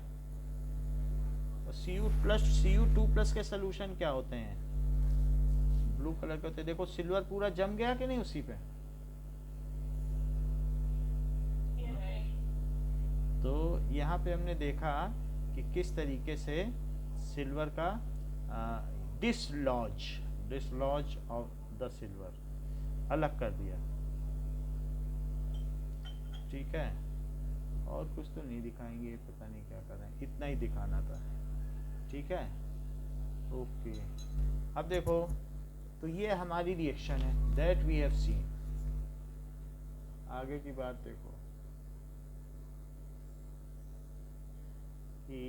और Cu2+ के सोल्यूशन क्या होते हैं? ब्लू कलर के होते हैं। देखो सिल्वर पूरा जम गया कि नहीं उसी पे। Yes, sir. तो यहाँ पे हमने देखा कि किस तरीके से सिल्वर का डिसलॉज ऑफ द सिल्वर अलग कर दिया। ठीक है, और कुछ तो नहीं दिखाएंगे, पता नहीं क्या कर रहे हैं, इतना ही दिखाना था। ठीक है, ओके। अब देखो, तो ये हमारी रिएक्शन है दैट वी हैव सीन। आगे की बात देखो कि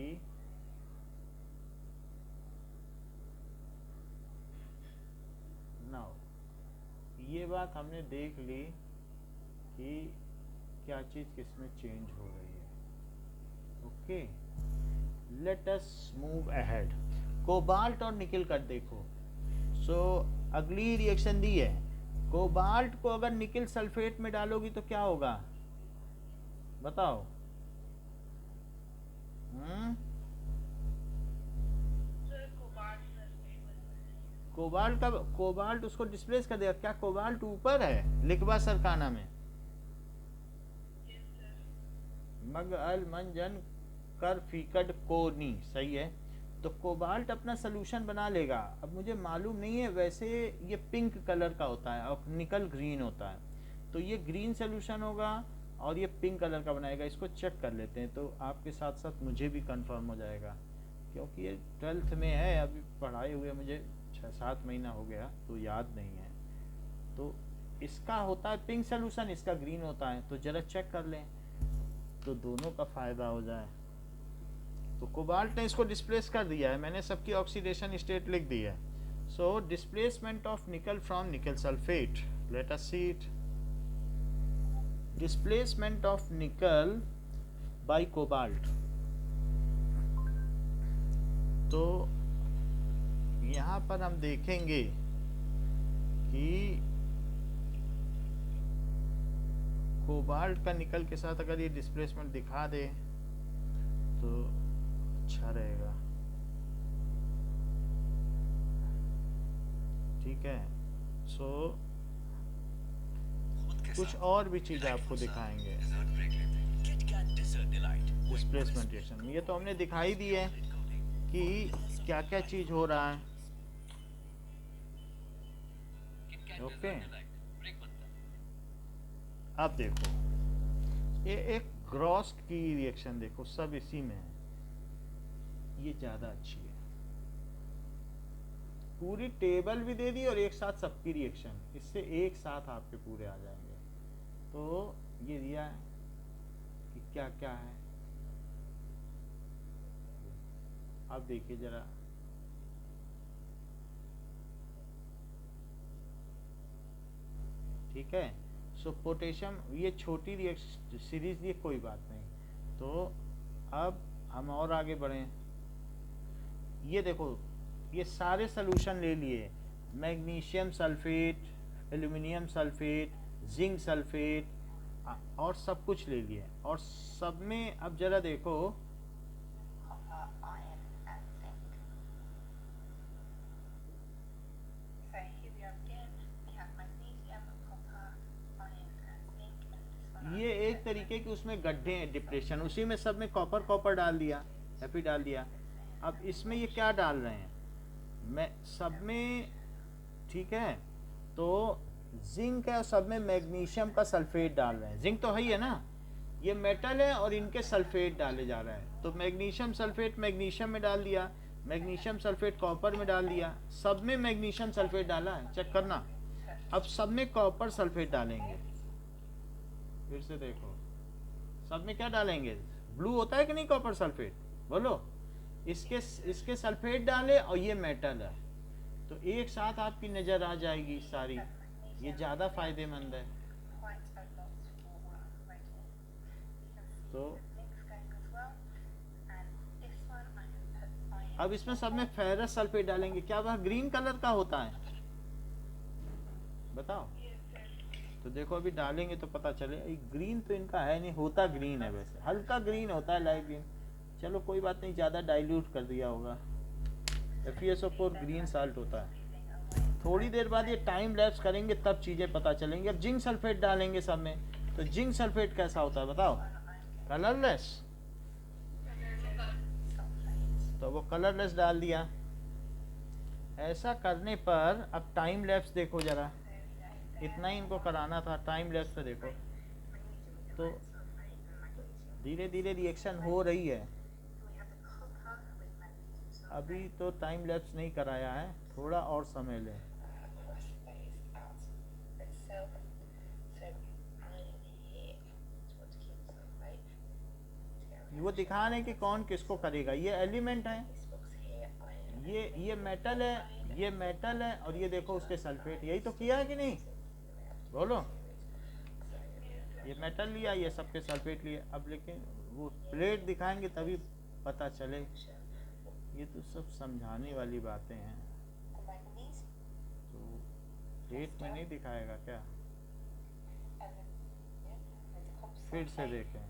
नाउ ये बात हमने देख ली कि क्या चीज़ किसमें चेंज हो रही है। Okay, let us move ahead. Cobalt और निकल कर देखो। सो अगली रिएक्शन दी है, कोबाल्ट को अगर निकल सल्फेट में डालोगी तो क्या होगा बताओ। Sir, cobalt sulfate बनता कोबाल्ट का कोबाल्ट उसको डिस्प्लेस कर देगा। क्या कोबाल्ट ऊपर है लिखवा सरकाना में? है। Yes, sir. मग अल मन जन कर फीकड कोनी, सही है। तो कोबाल्ट अपना सोल्यूशन बना लेगा। अब मुझे मालूम नहीं है, वैसे ये पिंक कलर का होता है और निकल ग्रीन होता है, तो ये ग्रीन सोल्यूशन होगा और ये पिंक कलर का बनाएगा। इसको चेक कर लेते हैं, तो आपके साथ साथ मुझे भी कंफर्म हो जाएगा, क्योंकि ये 12th में है, अभी पढ़ाए हुए मुझे 6-7 महीना हो गया, तो याद नहीं है। तो इसका होता है पिंक सोल्यूशन, इसका ग्रीन होता है, तो जरा चेक कर लें तो दोनों का फ़ायदा हो जाए। तो कोबाल्ट ने इसको डिस्प्लेस कर दिया है, मैंने सबकी ऑक्सीडेशन स्टेट लिख दी है। So displacement of nickel from nickel sulphate, let us see it. Displacement of nickel by cobalt. तो यहाँ पर हम देखेंगे कि कोबाल्ट का निकल के साथ अगर ये डिस्प्लेसमेंट दिखा दे तो अच्छा रहेगा। ठीक है, सो कुछ और भी चीज़ आपको दिखाएंगे डिस्प्लेसमेंट रिएक्शन में। ये तो हमने दिखाई दी है कि क्या क्या चीज़ हो रहा है। ओके, अब देखो ये एक ग्रॉस की रिएक्शन देखो, सब इसी में है, ये ज़्यादा अच्छी है। पूरी टेबल भी दे दी और एक साथ सबकी रिएक्शन, इससे एक साथ आपके पूरे आ जाएंगे। तो ये दिया है कि क्या क्या है। अब देखिए जरा, ठीक है। सो पोटेशियम, ये छोटी रिएक्शन सीरीज, ये कोई बात नहीं। तो अब हम और आगे बढ़ें। ये देखो, ये सारे सॉल्यूशन ले लिए, magnesium sulphate, aluminium sulphate, zinc sulphate और सब कुछ ले लिए, और सब में अब जरा देखो Copper, iron, and zinc. So here we are again. We have magnesium, copper, iron, and zinc. And this one. ये एक तरीके की उसमें गड्ढे हैं, डिप्रेशन, उसी में सब में कॉपर कॉपर डाल दिया, एफी डाल दिया। अब इसमें ये क्या डाल रहे हैं, मैं सब में, ठीक है, तो जिंक है, सब में मैग्नीशियम का सल्फेट डाल रहे हैं। जिंक तो है ही है ना, ये मेटल है और इनके सल्फेट डाले जा रहे हैं। तो मैग्नीशियम सल्फेट मैग्नीशियम में डाल दिया, मैग्नीशियम सल्फेट कॉपर में डाल दिया, सब में मैग्नीशियम सल्फेट डाला है, चेक करना। अब सब में कॉपर सल्फेट डालेंगे, फिर से देखो, सब में क्या डालेंगे, ब्लू होता है कि नहीं कॉपर सल्फेट, बोलो। इसके सल्फेट डाले और ये मेटल है, तो एक साथ आपकी नज़र आ जाएगी सारी, ये ज़्यादा फायदेमंद है। Quite a lot for radium. You can see तो the zinc's going as well. And this one I can put iron. अब इसमें सब में फेरस सल्फेट डालेंगे, क्या वह ग्रीन कलर का होता है बताओ। तो देखो अभी डालेंगे तो पता चले। ग्रीन तो इनका है नहीं, होता ग्रीन है, वैसे हल्का ग्रीन होता है, लाइट ग्रीन। चलो कोई बात नहीं, ज़्यादा डाइल्यूट कर दिया होगा। FeSO4 ग्रीन साल्ट होता है। Moving away. थोड़ी देर बाद ये टाइम लैप्स करेंगे तब चीज़ें पता चलेंगी। अब जिंक सल्फेट डालेंगे सब में, तो जिंक सल्फेट कैसा होता है बताओ? कलरलेस। तो वो कलरलेस डाल दिया। ऐसा करने पर अब टाइम लैप्स देखो जरा, इतना ही इनको कराना था, टाइम लैप्स पे देखो तो धीरे धीरे रिएक्शन हो रही है। अभी तो टाइम लैप्स नहीं कराया है, थोड़ा और समय लें। वो दिखा रहे कि कौन किसको करेगा। ये एलिमेंट है, ये मेटल है, ये मेटल है, और ये देखो उसके सल्फेट। यही तो किया है कि नहीं? बोलो। ये मेटल लिया, ये सबके सल्फेट लिए। अब लेकिन वो प्लेट दिखाएंगे तभी पता चले। ये तो सब समझाने वाली बातें हैं, तो प्लेट में नहीं दिखाएगा क्या? फिर से देखें,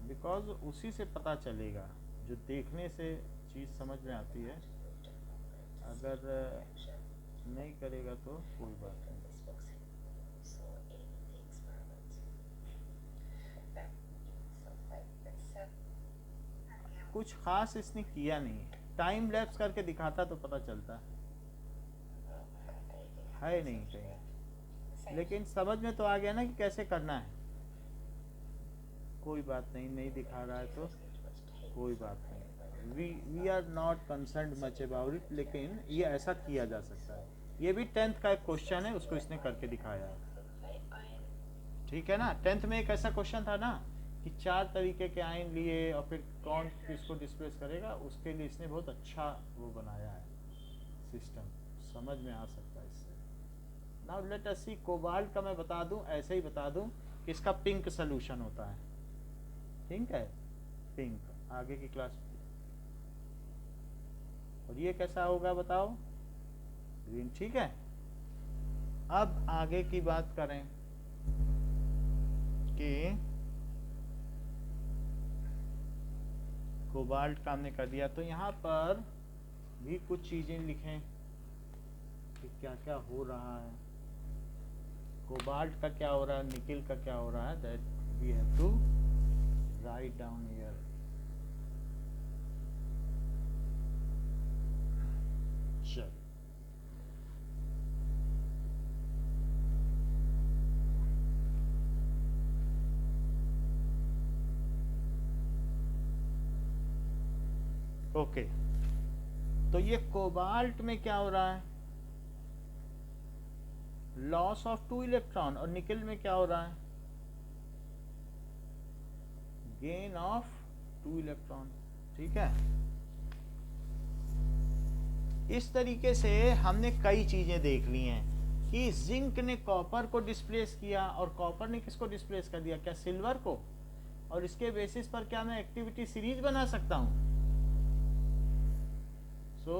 बिकॉज उसी से पता चलेगा, जो देखने से चीज़ समझ में आती है। अगर नहीं करेगा तो कोई बात नहीं। कुछ खास इसने किया नहीं, टाइम लैप्स करके दिखाता तो पता चलता है नहीं कहीं। लेकिन समझ में तो आ गया ना कि कैसे करना है। कोई बात नहीं, नहीं दिखा रहा है तो कोई बात नहीं। We are not concern much about it, लेकिन ये ऐसा किया जा सकता है। ये भी 10th का एक क्वेश्चन है, उसको इसने करके दिखाया है। ठीक है ना? 10th में एक ऐसा क्वेश्चन था ना कि 4 तरीके के आयन लिए और फिर कौन किसको डिस्प्लेस करेगा, उसके लिए इसने बहुत अच्छा वो बनाया है सिस्टम, समझ में आ सकता है इससे। नाउ लेट अस सी कोबाल्ट का मैं बता दूं, ऐसे ही बता दूं कि इसका पिंक सोल्यूशन होता है। ठीक है, पिंक आगे की क्लास। और ये कैसा होगा बताओ? ग्रीन। ठीक है, अब आगे की बात करें कि कोबाल्ट का हमने कर दिया, तो यहाँ पर भी कुछ चीजें लिखें कि क्या क्या हो रहा है। कोबाल्ट का क्या हो रहा है, निकिल का क्या हो रहा है, that we have to write down here. चल ओके, तो ये कोबाल्ट में क्या हो रहा है? Loss of 2 electron. और निकिल में क्या हो रहा है? Gain of 2 electron. ठीक है, इस तरीके से हमने कई चीजें देख ली हैं कि जिंक ने कॉपर को डिस्प्लेस किया और कॉपर ने किसको डिस्प्लेस कर दिया? क्या सिल्वर को? और इसके बेसिस पर क्या मैं एक्टिविटी सीरीज बना सकता हूं? सो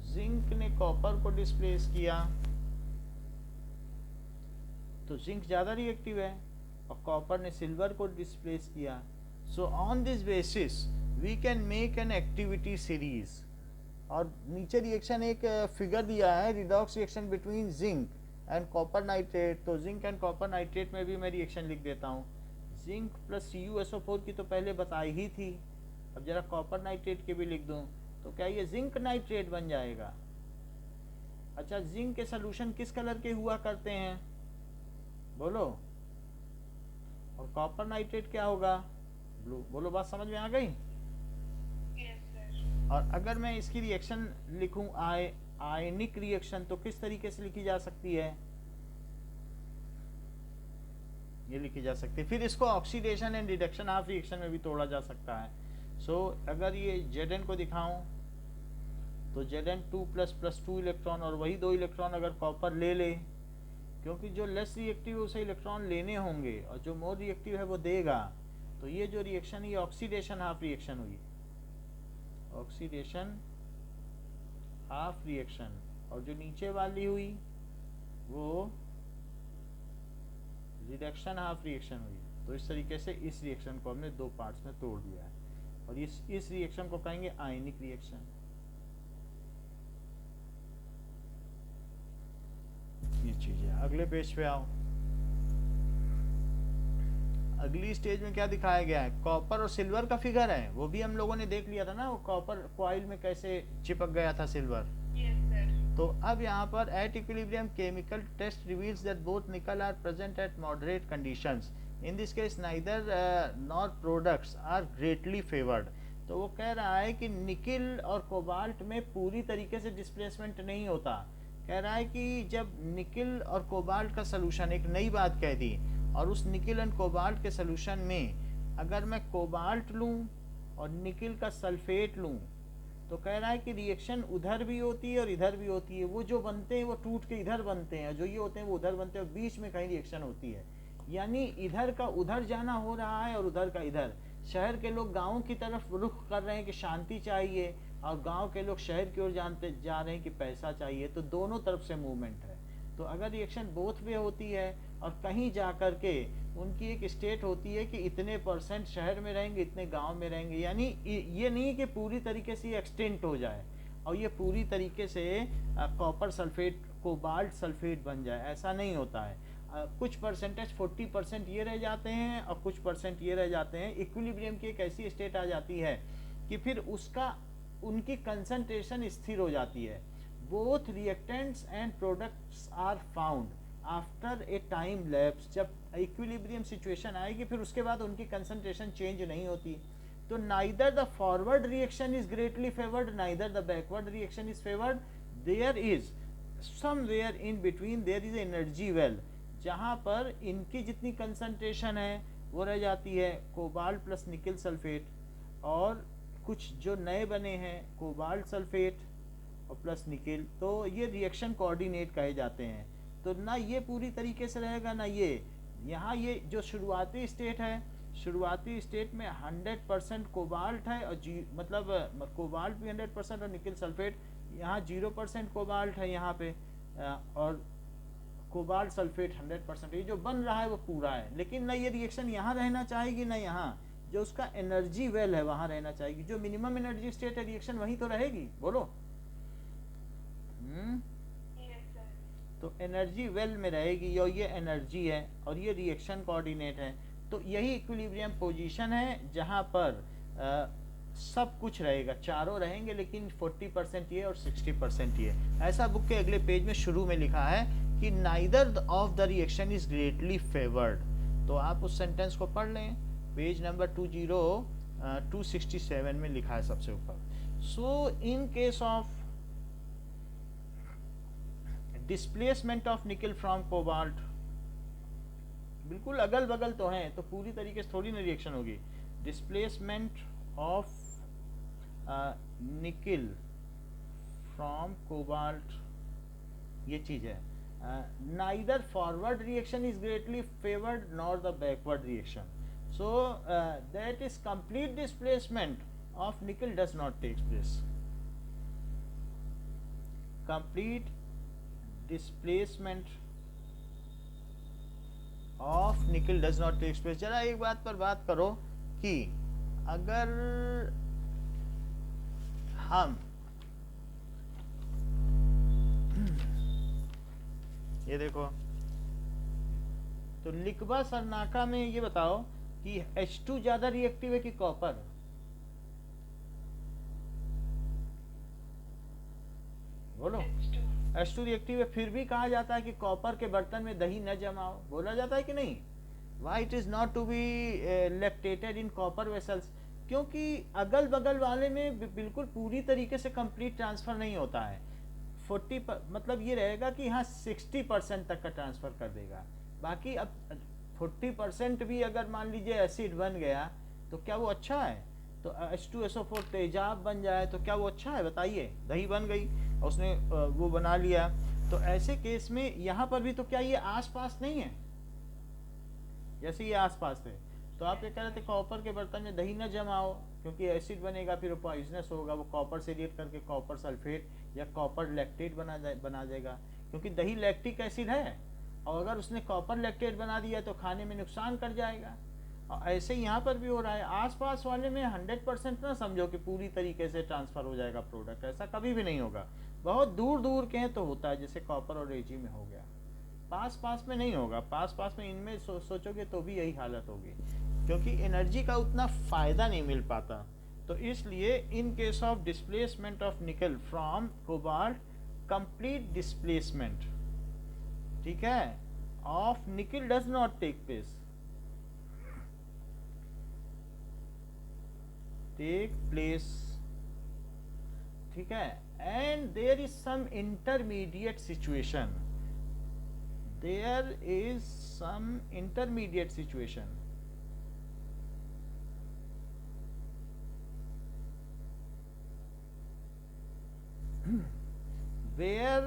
जिंक ने कॉपर को डिस्प्लेस किया तो जिंक ज्यादा रिएक्टिव है, और कॉपर ने सिल्वर को डिस्प्लेस किया। So on this basis we can make an activity series. और नीचे रिएक्शन एक फिगर दिया है, redox reaction between zinc and copper nitrate. तो जिंक एंड कॉपर नाइट्रेट में भी मैं रिएक्शन लिख देता हूँ। जिंक प्लस CuSO4 की तो पहले बताई ही थी, अब जरा कॉपर नाइट्रेट की भी लिख दूं तो क्या ये जिंक नाइट्रेट बन जाएगा? अच्छा, जिंक के सोल्यूशन किस कलर के हुआ करते हैं बोलो? और कॉपर नाइट्रेट क्या होगा? ब्लू। बोलो, बात समझ में आ गई? और अगर मैं इसकी रिएक्शन लिखूं आयनिक रिएक्शन, तो किस तरीके से लिखी जा सकती है? ये लिखी जा सकती है। फिर इसको oxidation and reduction half reaction में भी तोड़ा जा सकता है। सो अगर ये Zn को दिखाऊं तो Zn 2++2 इलेक्ट्रॉन, और वही 2 इलेक्ट्रॉन अगर कॉपर ले ले, क्योंकि जो लेस रिएक्टिव है उसे इलेक्ट्रॉन लेने होंगे और जो मोर रिएक्टिव है वो देगा। तो ये जो रिएक्शन, ये ऑक्सीडेशन हाफ रिएक्शन हुई, ऑक्सीडेशन हाफ रिएक्शन। और जो नीचे वाली हुई वो रिडक्शन हाफ रिएक्शन हुई। तो इस तरीके से इस रिएक्शन को हमने 2 पार्ट्स में तोड़ दिया है, और इस रिएक्शन को कहेंगे आयनिक रिएक्शन। चीज़ है। अगले पेज पे आओ। अगली स्टेज में क्या दिखाया गया है, कॉपर और सिल्वर का फिगर है, वो भी हम लोगों ने देख लिया था ना, वो कॉपर कॉइल में कैसे चिपक गया था सिल्वर। Yes, sir. तो अब यहाँ पर at equilibrium chemical test reveals that both nickel are present at moderate conditions, in this case neither nor products are greatly favoured. तो वो कह रहा है कि निकिल और कोबाल्ट में पूरी तरीके से डिस्प्लेसमेंट नहीं होता। कह रहा है कि जब निकिल और कोबाल्ट का सोल्यूशन, एक नई बात कह दी, और उस निकिल एंड कोबाल्ट के सोल्यूशन में अगर मैं कोबाल्ट लूँ और निकिल का सल्फेट लूँ, तो कह रहा है कि रिएक्शन उधर भी होती है और इधर भी होती है। वो जो बनते हैं वो टूट के इधर बनते हैं, जो ये होते हैं वो उधर बनते हैं, और बीच में कहीं रिएक्शन होती है। यानी इधर का उधर जाना हो रहा है और उधर का इधर। शहर के लोग गाँव की तरफ रुख कर रहे हैं कि शांति चाहिए, और गांव के लोग शहर की ओर जा रहे हैं कि पैसा चाहिए। तो दोनों तरफ से मूवमेंट है। तो अगर रिएक्शन बोथ वे होती है और कहीं जा कर के उनकी एक स्टेट होती है कि इतने % शहर में रहेंगे, इतने गांव में रहेंगे, यानी ये नहीं कि पूरी तरीके से ये एक्सटेंट हो जाए और ये पूरी तरीके से कॉपर सल्फेट कोबाल्ट सल्फेट बन जाए, ऐसा नहीं होता है। कुछ परसेंटेज 40% ये रह जाते हैं और कुछ % ये रह जाते हैं। इक्विलिब्रियम की एक ऐसी स्टेट आ जाती है कि फिर उसका उनकी कंसंट्रेशन स्थिर हो जाती है। Both reactants and products are found after a time lapse. जब इक्विलिब्रियम सिचुएशन आएगी फिर उसके बाद उनकी कंसंट्रेशन चेंज नहीं होती। तो neither the forward reaction is greatly favoured, neither the backward reaction is favoured, there is somewhere in between there is energy well, जहाँ पर इनकी जितनी कंसंट्रेशन है वो रह जाती है कोबाल्ट प्लस निकिल सल्फेट, और कुछ जो नए बने हैं कोबाल्ट सल्फेट और प्लस निकिल, तो ये रिएक्शन कोऑर्डिनेट कहे जाते हैं। तो ना ये पूरी तरीके से रहेगा ना ये। यहाँ ये जो शुरुआती स्टेट है, शुरुआती स्टेट में 100% कोबाल्ट है और मतलब कोबाल्ट भी 100% और निकिल सल्फेट, यहाँ 0% कोबाल्ट है यहाँ पे, और कोबाल्ट सल्फेट 100%। ये जो बन रहा है वो पूरा है, लेकिन ना ये रिएक्शन यहाँ रहना चाहेगी ना यहाँ। जो उसका एनर्जी वेल है वहाँ रहना चाहेगी, जो मिनिमम एनर्जी स्टेट है रिएक्शन वहीं तो रहेगी। बोलो। Yes, sir. तो एनर्जी वेल में रहेगी, और ये एनर्जी है और ये रिएक्शन कोऑर्डिनेट है। तो यही इक्विलिब्रियम पोजीशन है जहाँ पर सब कुछ रहेगा, चारों रहेंगे, लेकिन 40% ये और 60% ये। ऐसा बुक के अगले पेज में शुरू में लिखा है कि neither of the reaction is greatly favoured. तो आप उस सेंटेंस को पढ़ लें, पेज नंबर 267 में लिखा है सबसे ऊपर। So in case of displacement of nickel from cobalt, बिल्कुल अगल बगल तो हैं, तो पूरी तरीके से थोड़ी ना रिएक्शन होगी। Displacement of nickel from cobalt, ये चीज है। Neither forward reaction is greatly favoured nor the backward reaction, so that is complete displacement of nickel does not take place. Complete displacement of nickel does not take place. जरा एक बात पर बात करो कि अगर हम ये देखो, तो लिकबा सरनाका में ये बताओ कि H2 ज्यादा रिएक्टिव है कि कॉपर? बोलो। H2 रिएक्टिव है, फिर भी कहा जाता है कि कॉपर के बर्तन में दही न जमाओ, बोला जाता है कि नहीं? Why it is not to be lactated in copper vessels? क्योंकि अगल बगल वाले में बिल्कुल पूरी तरीके से कंप्लीट ट्रांसफर नहीं होता है। 40 मतलब ये रहेगा कि हाँ 60% तक का ट्रांसफर कर देगा। बाकी अब 40% भी अगर मान लीजिए एसिड बन गया तो क्या वो अच्छा है? तो H2SO4 तेजाब बन जाए तो क्या वो अच्छा है? बताइए। दही बन गई, उसने वो बना लिया। तो ऐसे केस में यहाँ पर भी तो क्या ये आसपास नहीं है? जैसे ये आसपास थे, तो आप ये कह रहे थे कॉपर के बर्तन में दही न जमाओ क्योंकि एसिड बनेगा, फिर वो पॉइजनस होगा, वो कॉपर से रिएक्ट करके कॉपर सल्फेट या कॉपर लैक्टेट बना जाएगा, क्योंकि दही लैक्टिक एसिड है, और अगर उसने कॉपर लैक्टेट बना दिया तो खाने में नुकसान कर जाएगा। और ऐसे यहाँ पर भी हो रहा है। आसपास वाले में 100% ना समझो कि पूरी तरीके से ट्रांसफर हो जाएगा प्रोडक्ट, ऐसा कभी भी नहीं होगा। बहुत दूर दूर के हैं तो होता है, जैसे कॉपर और एजी में हो गया। पास पास में नहीं होगा, पास पास में इनमें सोचोगे तो भी यही हालत होगी, क्योंकि एनर्जी का उतना फायदा नहीं मिल पाता। तो इसलिए इन case of displacement of nickel from cobalt, complete displacement, ठीक है, ऑफ निकल डज नॉट टेक प्लेस, ठीक है, and there is some intermediate situation, there is some intermediate situation where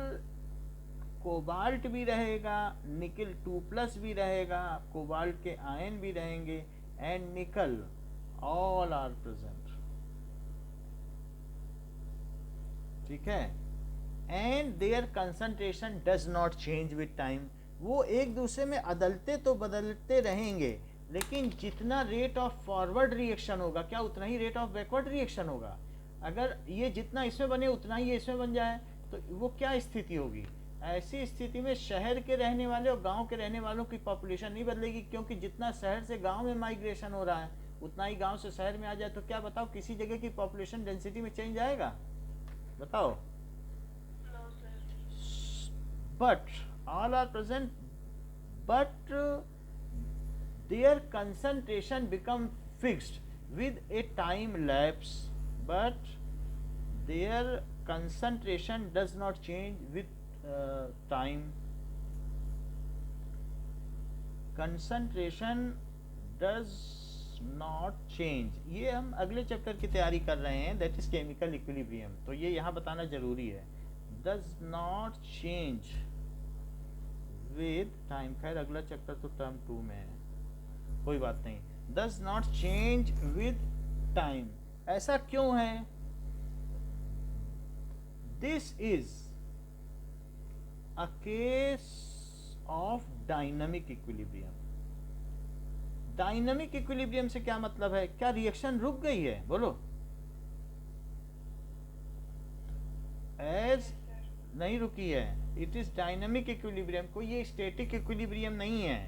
cobalt भी रहेगा, निकल 2+ भी रहेगा, कोबाल्ट के आयन भी रहेंगे, एंड निकल ऑल आर प्रेजेंट, ठीक है, and there concentration does not change with time. वो एक दूसरे में अदलते तो बदलते रहेंगे, लेकिन जितना रेट ऑफ फॉरवर्ड रिएक्शन होगा क्या उतना ही रेट ऑफ बैकवर्ड रिएक्शन होगा। अगर ये जितना इसमें बने उतना ही ये इसमें बन जाए तो वो क्या स्थिति होगी। ऐसी स्थिति में शहर के रहने वाले और गांव के रहने वालों की पॉपुलेशन नहीं बदलेगी, क्योंकि जितना शहर से गांव में माइग्रेशन हो रहा है उतना ही गांव से शहर में आ जाए तो क्या बताओ किसी जगह की पॉपुलेशन डेंसिटी में चेंज आएगा, बताओ। But all are present, but their concentration become fixed with a time lapse, but their concentration does not change with time. Concentration does not change, ये हम अगले चैप्टर की तैयारी कर रहे हैं, दैट इज केमिकल इक्विलिब्रियम, तो ये यहाँ बताना जरूरी है। does not change with time, खैर अगला चैप्टर तो टर्म 2 में है, कोई बात नहीं। does not change with time, ऐसा क्यों है? this is a case of dynamic equilibrium। Dynamic equilibrium से क्या मतलब है? क्या रिएक्शन रुक गई है? बोलो। एज नहीं रुकी है, इट इज डायनामिक इक्विलिब्रियम, कोई ये स्टैटिक इक्विलिब्रियम नहीं है।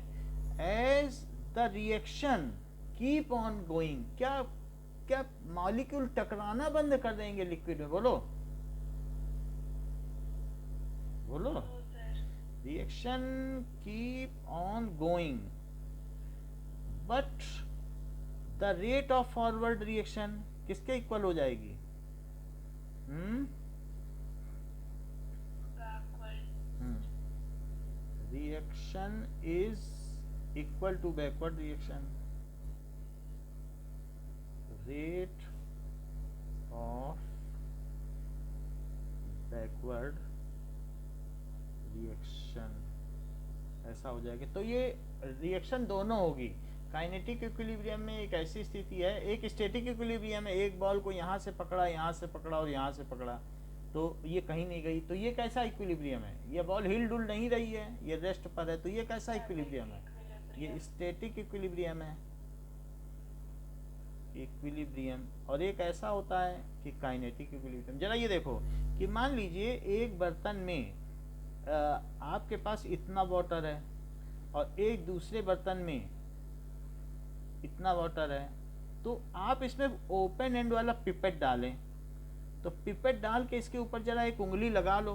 As the reaction keep on going, क्या क्या मॉलिक्यूल टकराना बंद कर देंगे लिक्विड में? बोलो बोलो। Reaction keep on going, but the rate of forward reaction किसके इक्वल हो जाएगी? Reaction is equal to backward reaction, rate of backward reaction, ऐसा हो जाएगा। तो ये रिएक्शन दोनों होगी। काइनेटिक इक्विलिब्रियम में एक ऐसी स्थिति है, एक स्टैटिक इक्विलिब्रियम में एक बॉल को यहाँ से पकड़ा, यहाँ से पकड़ा और यहाँ से पकड़ा, तो ये कहीं नहीं गई, तो ये कैसा इक्विलिब्रियम है? ये बॉल हिल डुल नहीं रही है, ये रेस्ट पर है, तो ये कैसा इक्विलिब्रियम है? ये स्टैटिक इक्विलिब्रियम है, इक्विलिब्रियम। और एक ऐसा होता है कि काइनेटिक इक्विलिब्रियम। जरा ये देखो कि मान लीजिए एक बर्तन में आपके पास इतना वाटर है और एक दूसरे बर्तन में इतना वाटर है, तो आप इसमें ओपन एंड वाला पिपेट डालें, तो पिपेट डाल के इसके ऊपर जरा एक उंगली लगा लो,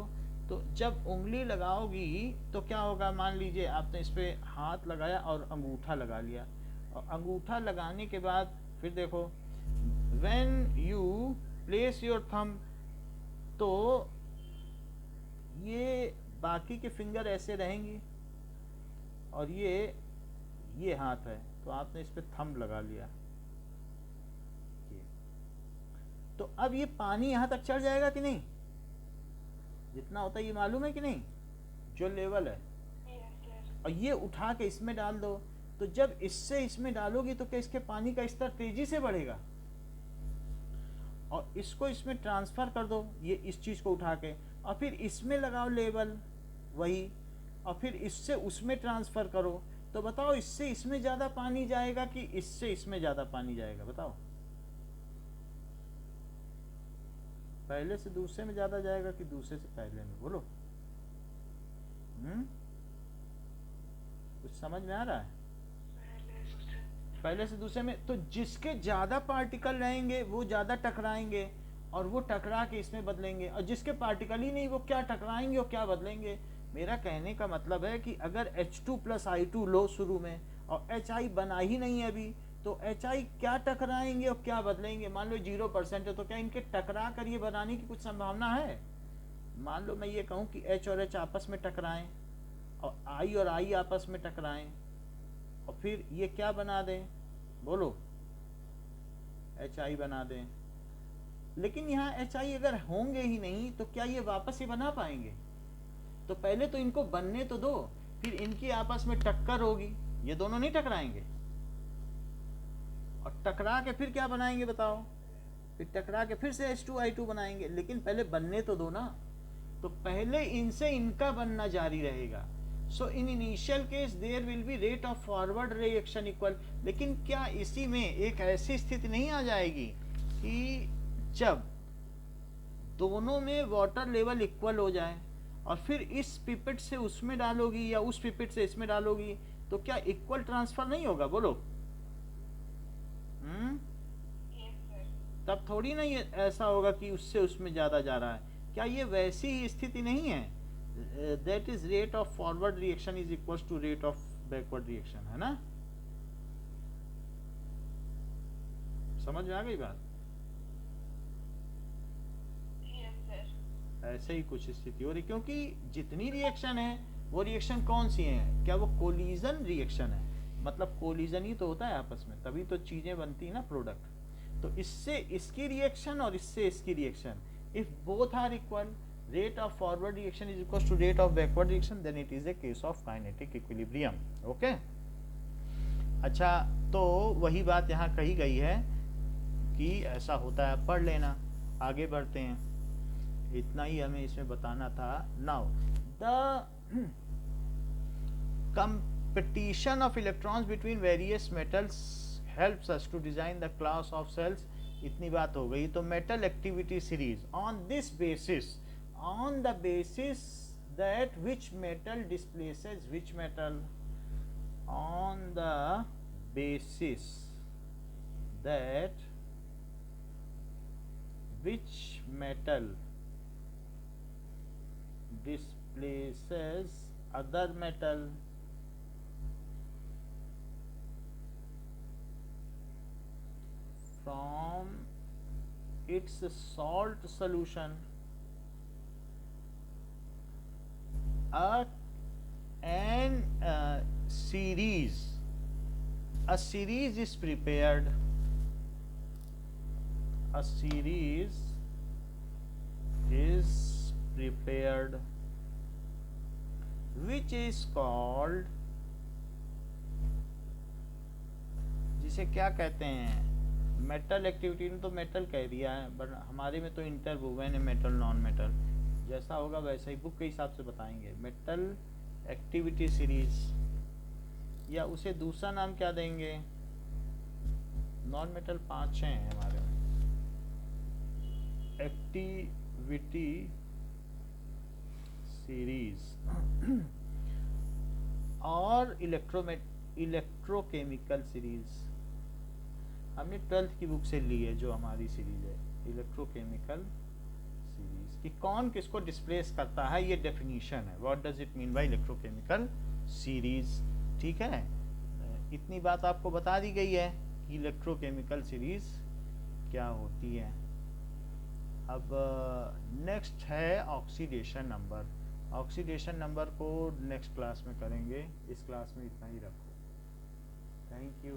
तो जब उंगली लगाओगी तो क्या होगा? मान लीजिए आपने इस पे हाथ लगाया और अंगूठा लगा लिया, और अंगूठा लगाने के बाद फिर देखो, when you place your thumb, तो ये बाकी के फिंगर ऐसे रहेंगी और ये हाथ है, तो आपने इस पे थंब लगा लिया, तो अब ये पानी यहां तक चढ़ जाएगा कि नहीं? जितना होता है ये मालूम है कि नहीं, जो लेवल है। और ये उठा के इसमें डाल दो, तो जब इससे इसमें डालोगी तो क्या इसके पानी का स्तर तेजी से बढ़ेगा? और इसको इसमें ट्रांसफर कर दो, ये इस चीज को उठा के, और फिर इसमें लगाओ लेवल वही, और फिर इससे उसमें ट्रांसफर करो, तो बताओ इससे इसमें ज्यादा पानी जाएगा कि इससे इसमें ज्यादा पानी जाएगा? बताओ, पहले से दूसरे में ज्यादा जाएगा कि दूसरे से पहले में? बोलो। कुछ समझ में आ रहा है? पहले से दूसरे में तो जिसके ज्यादा पार्टिकल रहेंगे वो ज्यादा टकराएंगे और वो टकरा के इसमें बदलेंगे, और जिसके पार्टिकल ही नहीं वो क्या टकराएंगे और क्या बदलेंगे। मेरा कहने का मतलब है कि अगर H2 प्लस I2 लो शुरू में और HI बना ही नहीं है अभी, तो HI क्या टकराएंगे और क्या बदलेंगे। मान लो 0% है तो क्या इनके टकरा कर ये बनाने की कुछ संभावना है? मान लो मैं ये कहूँ कि H और H आपस में टकराएं और I और I आपस में टकराएं और फिर ये क्या बना दें, बोलो, HI बना दें। लेकिन यहाँ HI अगर होंगे ही नहीं तो क्या ये वापस ही बना पाएंगे? तो पहले तो इनको बनने तो दो, फिर इनकी आपस में टक्कर होगी, ये दोनों नहीं टकराएंगे और टकरा के फिर क्या बनाएंगे बताओ? फिर टकरा के फिर से H2I2 बनाएंगे, लेकिन पहले बनने तो दो ना। तो पहले इनसे इनका बनना जारी रहेगा। So in initial case there will be rate of forward reaction equal. लेकिन क्या इसी में एक ऐसी स्थिति नहीं आ जाएगी कि जब दोनों में वाटर लेवल इक्वल हो जाए और फिर इस पिपेट से उसमें डालोगी या उस पिपेट से इसमें डालोगी तो क्या इक्वल ट्रांसफर नहीं होगा, बोलो? तब थोड़ी ना ये ऐसा होगा कि उससे उसमें ज्यादा जा रहा है। क्या ये वैसी ही स्थिति नहीं है? That is rate of forward reaction is equal to rate of backward reaction, है ना? समझ में आ गई बात? ऐसे ही कुछ स्थिति हो रही, क्योंकि जितनी रिएक्शन है वो रिएक्शन कौन सी है? क्या वो कोलिजन रिएक्शन है? मतलब कोलिजन ही तो होता है आपस में, तभी तो चीजें बनती है ना, प्रोडक्ट। तो इससे इसकी रिएक्शन और इससे इसकी reaction, if both are equal, rate of forward reaction is equals to rate of backward reaction, then it is a case of kinetic equilibrium. Okay? अच्छा, तो वही बात यहाँ कही गई है कि ऐसा होता है, पढ़ लेना। आगे बढ़ते हैं, इतना ही हमें इसमें बताना था। Now the competition of electrons between various metals helps us to design the class of cells. इतनी बात हो गई। तो metal activity series on this basis, on the basis that which metal displaces which metal, on the basis that which metal displaces other metal from its salt solution, a series is prepared, a series is prepared which is called, जिसे क्या कहते हैं? Metal activity ने तो metal कह दिया है, but हमारे में तो इंटरवोवेन है, मेटल नॉन मेटल। जैसा होगा वैसा ही बुक के हिसाब से बताएंगे। मेटल एक्टिविटी सीरीज, या उसे दूसरा नाम क्या देंगे? नॉन मेटल 5-6 हैं हमारे में। एक्टिविटी सीरीज और इलेक्ट्रोकेमिकल सीरीज हमने 12th की बुक से ली है, जो हमारी सीरीज है इलेक्ट्रोकेमिकल सीरीज, कि कौन किसको डिस्प्लेस करता है, ये डेफिनेशन है। What does it mean by electrochemical series? ठीक है, इतनी बात आपको बता दी गई है कि इलेक्ट्रोकेमिकल सीरीज क्या होती है। अब नेक्स्ट है ऑक्सीडेशन नंबर। ऑक्सीडेशन नंबर को नेक्स्ट क्लास में करेंगे, इस क्लास में इतना ही रखो। Thank you.